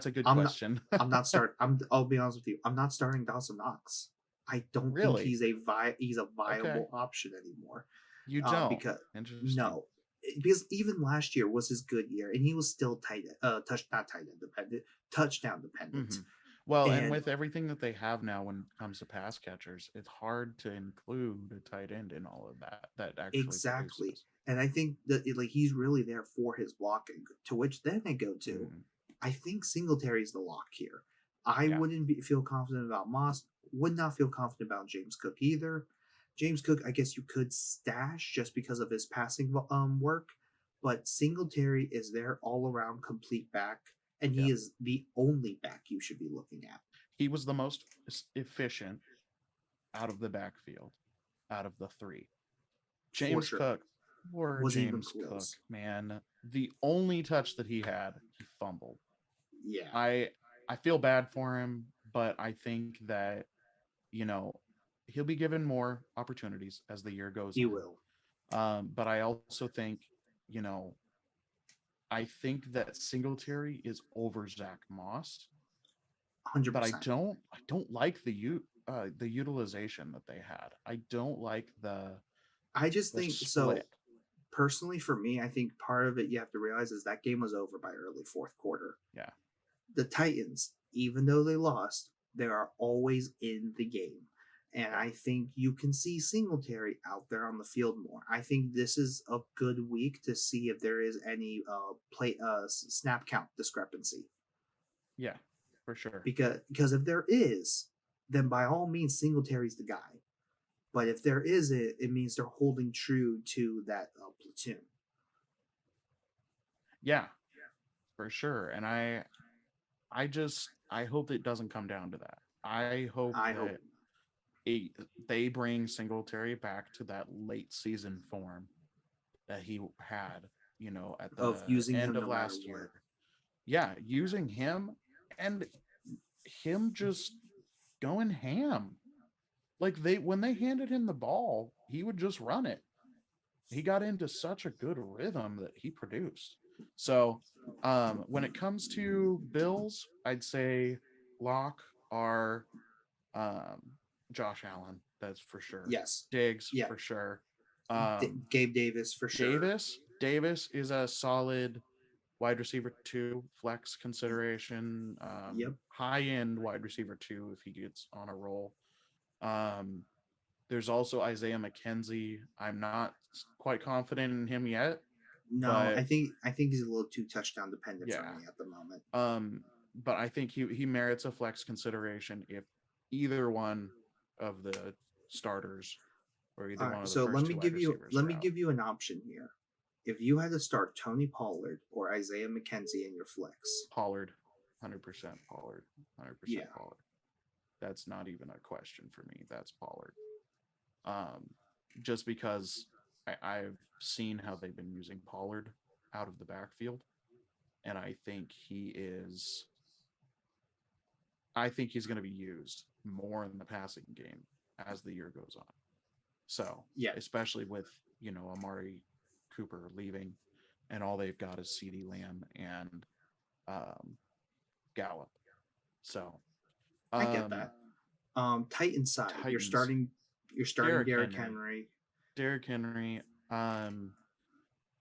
a good question. I'll be honest with you. I'm not starting Dawson Knox. I don't think he's a viable option anymore. You don't because even last year was his good year, and he was still touchdown dependent. Mm-hmm. Well, and with everything that they have now when it comes to pass catchers, it's hard to include a tight end in all of that. That actually produces. And I think that he's really there for his blocking. To which then I go to, I think Singletary's the lock here. I wouldn't feel confident about Moss. Would not feel confident about James Cook either. James Cook, I guess you could stash just because of his passing work, but Singletary is their all around complete back, and Yeah. he is the only back you should be looking at. He was the most efficient out of the backfield, out of the three. For James sure. Cook, poor Wasn't even James Cook, close. man. The only touch that he had, he fumbled. Yeah, I I feel bad for him, but I think that, you know, he'll be given more opportunities as the year goes he on. will. But I also think, you know, I think that Singletary is over Zach Moss, but 100%. I don't like the utilization that they had. I don't like I just the think so. split. Personally, for me, I think part of it you have to realize is that game was over by early fourth quarter. Yeah. The Titans, even though they lost, they are always in the game. And Yeah. I think you can see Singletary out there on the field more. I think this is a good week to see if there is any snap count discrepancy. Yeah, for sure. Because if there is, then by all means Singletary's the guy. But if there isn't, it means they're holding true to that platoon. Yeah, for sure. And I hope it doesn't come down to that. I hope I hope that it, they bring Singletary back to that late season form that he had, at of the using end him of no matter last what. year. Yeah, using him and him just going ham. Like when they handed him the ball, he would just run it. He got into such a good rhythm that he produced. So, when it comes to Bills, I'd say lock are um, Josh Allen. That's for sure. Yes. Diggs Yeah. for sure. Um, Gabe Davis for sure. Davis is a solid wide receiver 2 flex consideration. Yep. High end wide receiver 2 if he gets on a roll. Um, there's also Isaiah McKenzie. I'm not quite confident in him yet, No, but I think he's a little too touchdown dependent for yeah. me at the moment. But I think he merits a flex consideration if either one of the starters or either All one right, of the so first two wide receivers let are me out. give you an option here. If you had to start Tony Pollard or Isaiah McKenzie in your flex, Pollard, 100% Pollard, 100% yeah, Pollard. That's not even a question for me. That's Pollard. Um, just because I've seen how they've been using Pollard out of the backfield, and I think he's going to be used more in the passing game as the year goes on. So, yeah, especially with, Amari Cooper leaving and all they've got is CeeDee Lamb and um, Gallup. So, I get um, that. Titan side, Titans, you're starting Derrick Derrick Henry, Henry. Derrick Henry,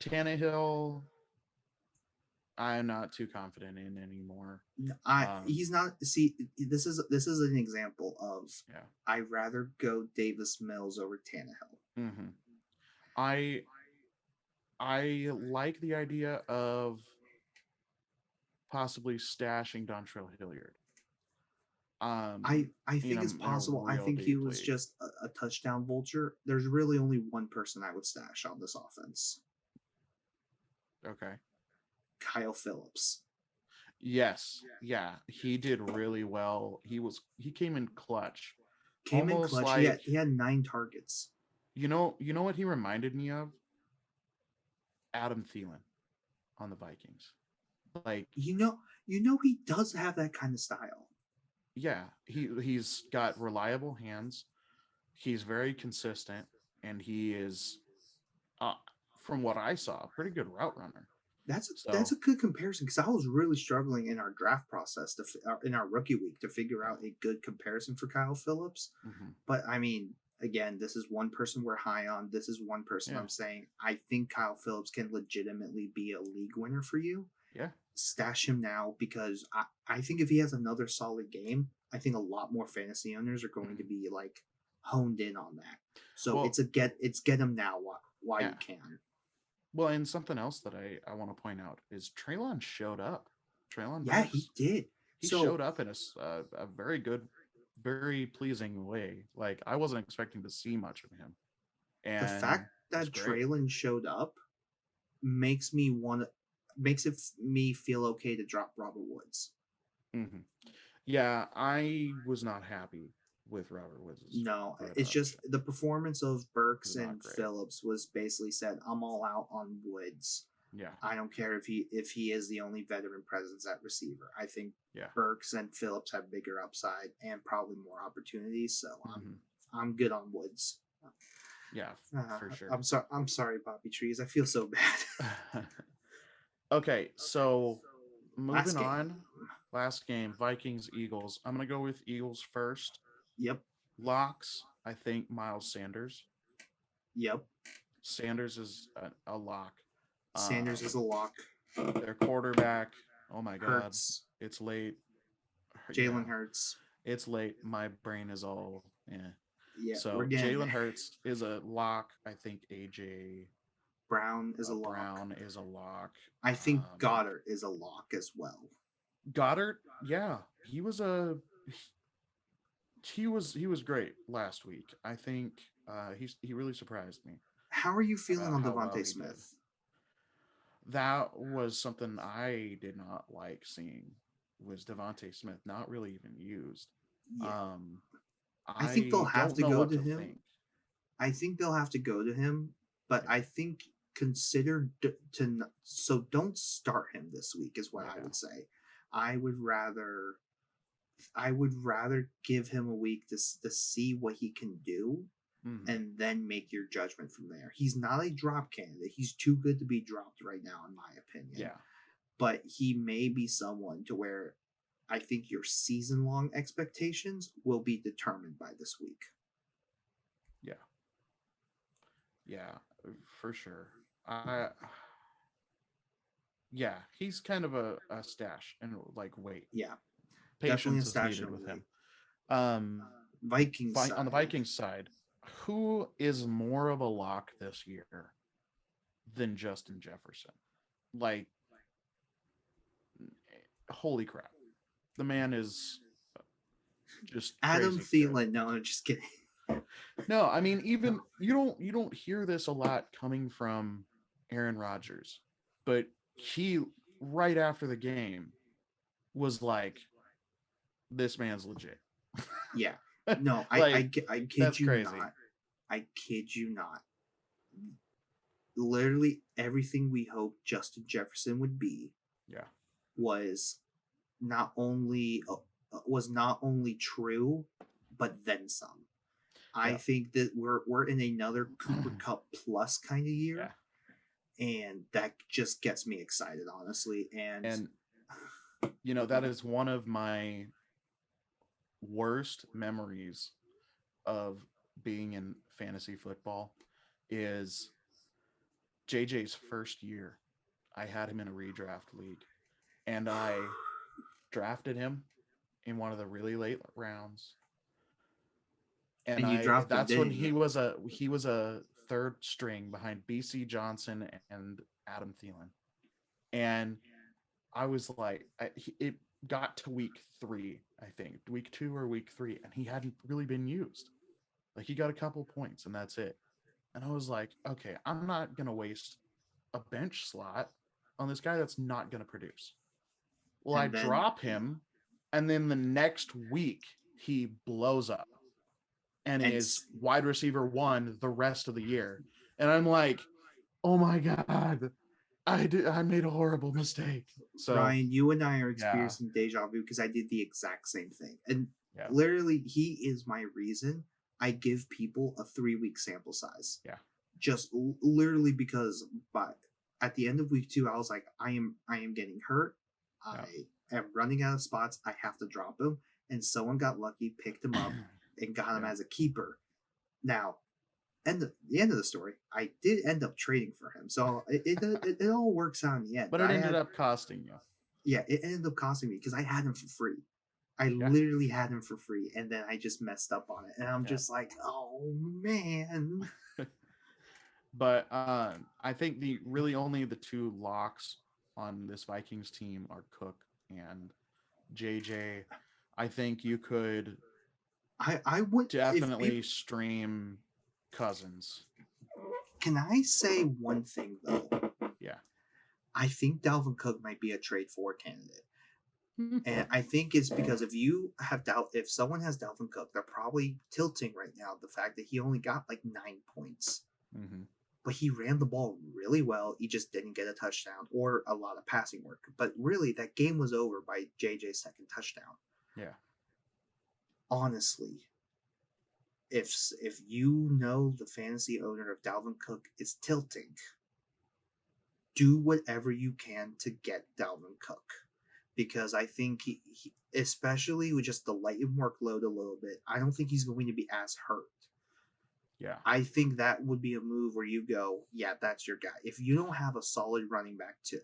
Tannehill, I'm not too confident in anymore. He's not. See, this is an example of Yeah. I'd rather go Davis Mills over Tannehill. Mm-hmm. I I like the idea of possibly stashing Dontrell Hilliard. I think it's In a possible. I real think he deep was league. just a touchdown vulture. There's really only one person I would stash on this offense. Okay. Kyle Phillips. Yes. Yeah. He did really well. He came in clutch. Came in Almost clutch. like, He had 9 targets. you know what he reminded me of? Adam Thielen on the Vikings. Like, You know he does have that kind of style. yeah, he's got reliable hands. He's very consistent, and he is, uh, from what I saw, a pretty good route runner. That's So, a good comparison because I was really struggling in our draft process in our rookie week to figure out a good comparison for Kyle Phillips. mhm. But I mean, again, this is one person we're high on. This is one person Yeah, I'm saying I think Kyle Phillips can legitimately be a league winner for you. yeah, Stash him now because I think if he has another solid game, I think a lot more fantasy owners are going to mhm. be like honed in on that. So Well, it's get him now while yeah. you can. Well, and something else that I want to point out is Traylon showed up. Traylon Yeah, he Burks, did. he So showed up in a very good, very pleasing way. Like I wasn't expecting to see much of him, the and fact it was that great. Traylon showed up makes me want makes me feel okay to drop Robert Woods. Hmm. Yeah, I was not happy with Robert Woods' No, it's just production. the performance of It Burks was not and great. Phillips was basically said, I'm all out on Woods. Yeah, I don't care if he is the only veteran presence at receiver. I think yeah, Burks and Phillips have bigger upside and probably more opportunities. So hmm I'm good on Woods. yeah, for sure. I'm sorry. I'm sorry, Bobby Trees. I feel so bad. Okay, so Last moving game. on. Last game, Vikings Eagles. I'm gonna go with Eagles first. Yep. Locks, I think Miles Sanders. Yep. Sanders is a lock. Sanders is a Um, lock. their quarterback. Oh my God, Hurts. it's late. Jalen Yeah, Hurts. it's late. My brain is all yeah. Yeah, we're So getting Jalen there. Hurts is a lock. I think AJ Brown is a lock. Brown is a lock. I think Goddard is a lock as well. Goddard, yeah, he was great last week. I think he really surprised me How are you feeling about on how well Devontae he did. Smith? That was something I did not like seeing was Devontae Smith not really even used. Yeah, Um, I think they'll I have don't to know go what to to him. think. I think they'll have to go to him, but Yeah, I think consider so don't start him this week is what I yeah, would say. I would rather I would rather give him a week to see what he can do hmm, and then make your judgment from there. He's not a drop candidate. He's too good to be dropped right now, in my opinion. yeah, But he may be someone to where I think your season long expectations will be determined by this week. yeah, yeah, for sure. I Yeah, he's kind of a stash and like wait. Yeah, definitely a Patience is stash needed and with him. wait. Um, Vikings On the side. Vikings side, who is more of a lock this year than Justin Jefferson? Like, holy crap, the man is just Adam crazy good. Thielen. No, I'm just kidding. No, I mean even you don't hear this a lot coming from Aaron Rodgers, but he right after the game was like, "This man's legit." Yeah. No, Like I kid that's you crazy. not. I kid you not. Literally everything we hoped Justin Jefferson would be Yeah. was not only true, but then some. I Yeah. think that we're in another Cooper Cup plus kind of Yeah. year, and that just gets me excited, honestly. And And that is one of my worst memories of being in fantasy football is JJ's first year. I had him in a redraft league and I drafted him in one of the really late rounds. And you I dropped him, that's when didn't you? he was a third string behind BC Johnson and Adam Thielen. And I was like, it got to week 3, I think, week 2 or week 3, and he hadn't really been used. Like he got a couple points, and that's it. And I was like, okay, I'm not gonna waste a bench slot on this guy that's not gonna produce. Well, I And then drop him, and then the next week he blows up and and is wide receiver 1 the rest of the year. And I'm like, oh my god, I made a horrible mistake. So Ryan, you and I are yeah, experiencing deja vu because I did the exact same thing. And yeah, literally, he is my reason I give people a 3 week sample size. yeah, Just literally because by at the end of week 2, I was like, I am getting hurt. yeah. I am running out of spots. I have to drop him. And someone got lucky, picked him up, and got him Yeah. as a keeper. Now, the end of the story, I did end up trading for him, so it all works out in the end. But But it I ended had up costing you. yeah, it ended up costing me because I had him for free. I Yeah, literally had him for free, and then I just messed up on it, and I'm yeah. just like, oh man. But I think the really only the two locks on this Vikings team are Cook and JJ. I think you could I would if definitely stream Cousins. can I say one thing though? Yeah. I think Dalvin Cook might be a trade for candidate. And I think it's because if someone has Dalvin Cook, they're probably tilting right now the fact that he only got like 9 points. Mm-hmm. But he ran the ball really well. He just didn't get a touchdown or a lot of passing work. But really, that game was over by JJ's second touchdown. Yeah. Honestly, if you know the fantasy owner of Dalvin Cook is tilting, do whatever you can to get Dalvin Cook. Because I think he especially with just the lightened workload a little bit, I don't think he's going to be as hurt. Yeah. I think that would be a move where you go, yeah, that's your guy. If you don't have a solid running back too,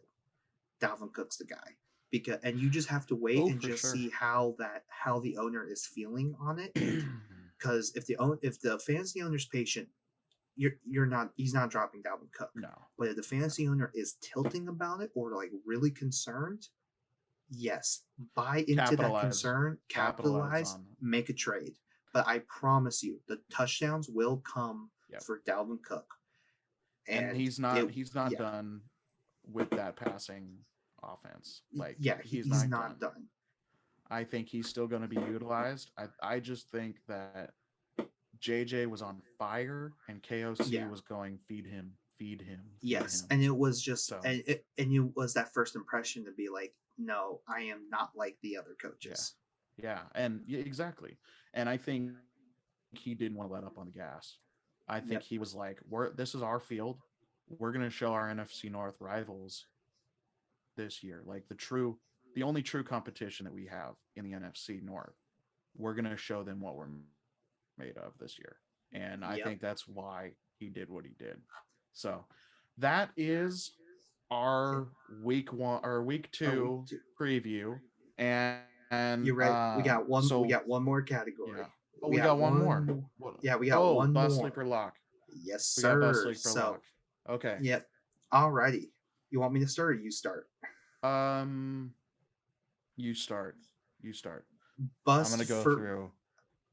Dalvin Cook's the guy. And you just have to wait Oh, and for just sure. see how the owner is feeling on it. Because if the fantasy owner's patient, he's not dropping Dalvin Cook. No. But if the fantasy owner is tilting about it or like really concerned, yes, buy into that concern, capitalize, on it. make a trade. But I promise you, the touchdowns will come for Dalvin Cook. And he's not done with that passing offense. Like he's not done. I think he's still going to be utilized. I just think that JJ was on fire and KOC was going feed him. Yes, and it was just and it was that first impression to be like, no, I am not like the other coaches. Yeah, and exactly. And I think he didn't want to let up on the gas. I think he was like, this is our field. We're going to show our NFC North rivals this year, like the only true competition that we have in the NFC North. We're going to show them what we're made of this year. And I think that's why he did what he did. So that is our week 2 preview. And you're right. We got one. We got one more category. Yeah. Oh, we got one more. Yeah, we got one bus more. sleeper lock. Yes, sir. We got bus sleeper lock. Okay. Yep. Alrighty. You want me to start or you start? You start. Bus. I'm gonna go through.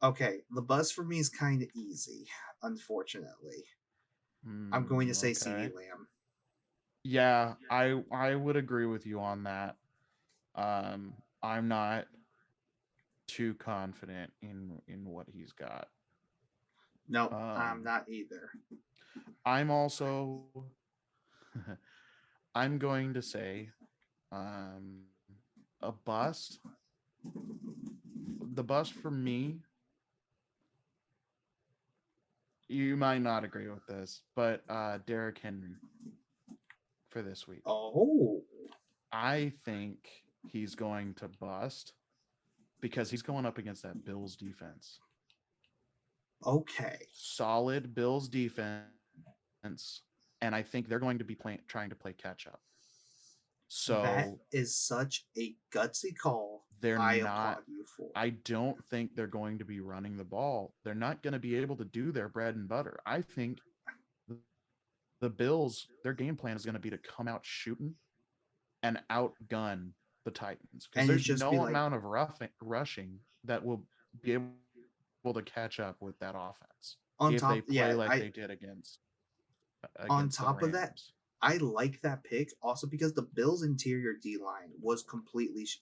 Okay, the bus for me is kind of easy, unfortunately. I'm going to say CeeDee Lamb. Yeah, I would agree with you on that. I'm not too confident in what he's got. No, I'm not either. I'm also I'm going to say a bust. The bust for me, you might not agree with this, but Derrick Henry for this week. Oh. I think he's going to bust because he's going up against that Bills defense. Okay. Solid Bills defense, and I think they're going to be trying to play catch up. So that is such a gutsy call. I applaud you for. I don't think they're going to be running the ball. They're not going to be able to do their bread and butter. I think the Bills, their game plan is going to be to come out shooting and outgun the Titans because there's no amount of rushing that will be able to catch up with that offense if they play like they did against on top of that. I like that pick also because the Bills' interior D line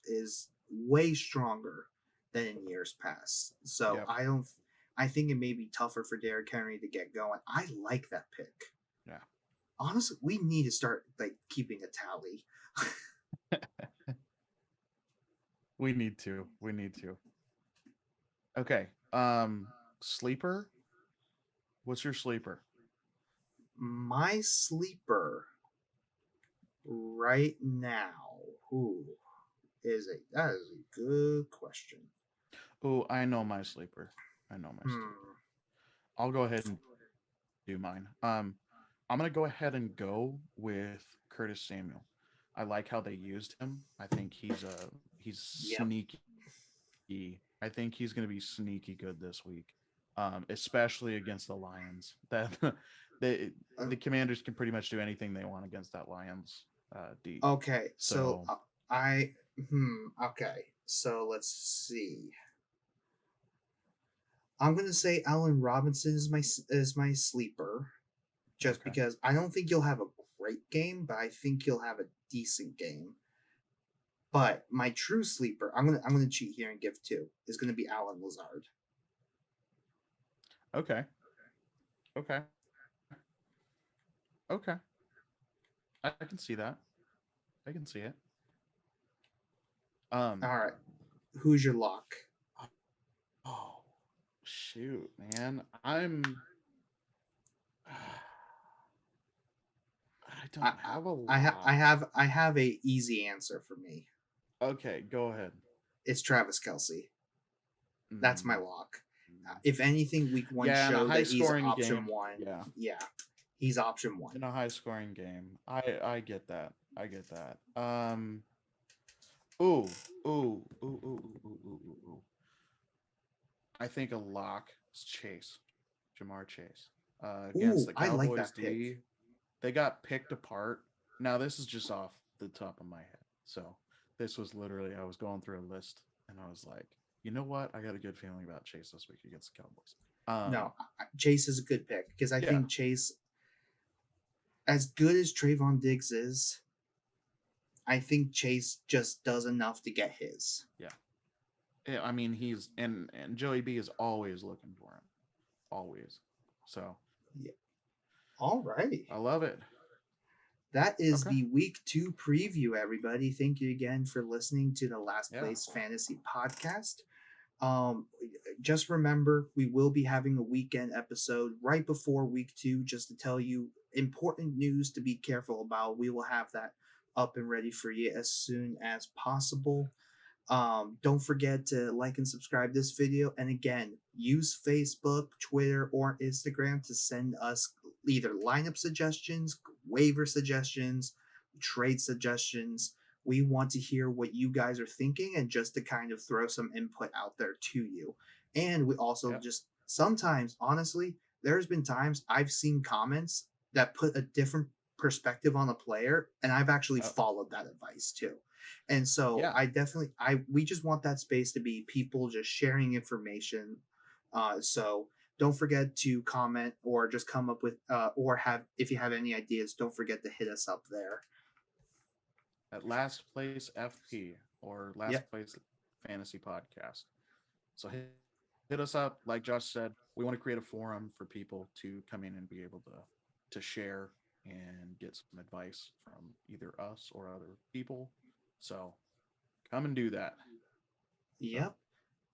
is way stronger than in years past. So I think it may be tougher for Derrick Henry to get going. I like that pick. Yeah. Honestly, we need to start like keeping a tally. We need to. Okay. Sleeper? What's your sleeper? My sleeper right now. That is a good question. Oh, I know my sleeper. I'll go ahead and do mine. I'm gonna go ahead and go with Curtis Samuel. I like how they used him. I think he's sneaky. I think he's gonna be sneaky good this week, especially against the Lions. That the Commanders can pretty much do anything they want against that Lions D. Okay, so okay, so let's see. I'm gonna say Allen Robinson is my sleeper, just because I don't think you'll have a great game, but I think he'll have a decent game. But my true sleeper, I'm gonna cheat here and give two, is gonna be Alan Lazard. Okay. Okay. Okay. I can see that. I can see it. Um. All right, who's your lock? Oh, shoot, man. I'm. I I don't have a I lot. have a easy answer for me. Okay, go ahead. It's Travis Kelsey. That's my Mm, lock. If anything, week one yeah, in a showed high that he's scoring option game. one. Yeah, Yeah, he's option one. in a high scoring game. I get that. I get that. Ooh, ooh, ooh, ooh, ooh, ooh, ooh, ooh, ooh. I think a lock is Chase, Jamar Chase, against Ooh, the I like Cowboys that pick. D. They got picked apart. Now this is just off the top of my head. So this was literally I was going through a list and I was like, you know what? I got a good feeling about Chase this week against the Cowboys. No, Chase is a good pick because I Yeah, think Chase, as good as Trayvon Diggs is, I think Chase just does enough to get his. yeah. Yeah, I mean, he's and Joey B is always looking for him, always. So Yeah. All right. I love it. That is Okay. the week two preview, everybody. Thank you again for listening to the Last Yeah. Place Fantasy Podcast. Um, just remember, we will be having a weekend episode right before week two, just to tell you important news to be careful about. We will have that up and ready for you as soon as possible. Don't forget to like and subscribe this video. And again, use Facebook, Twitter, or Instagram to send us either lineup suggestions, waiver suggestions, trade suggestions. We want to hear what you guys are thinking and just to kind of throw some input out there to you. And we also Yep. just sometimes, honestly, there's been times I've seen comments that put a different perspective on a player, and I've actually followed that advice too. And so Yeah. I definitely we just want that space to be people just sharing information. So don't forget to comment or just come up with or have if you have any ideas, don't forget to hit us up there. At Last Place FP or Yep. Last Place Fantasy Podcast. So hit us up. Like Josh said, we want to create a forum for people to come in and be able to share and get some advice from either us or other people. So come and do that. So Yep.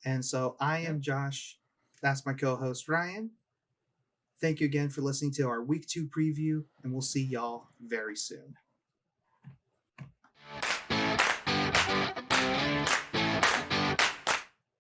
And so I yeah. am Josh. That's my co-host Ryan. Thank you again for listening to our week two preview, and we'll see y'all very soon.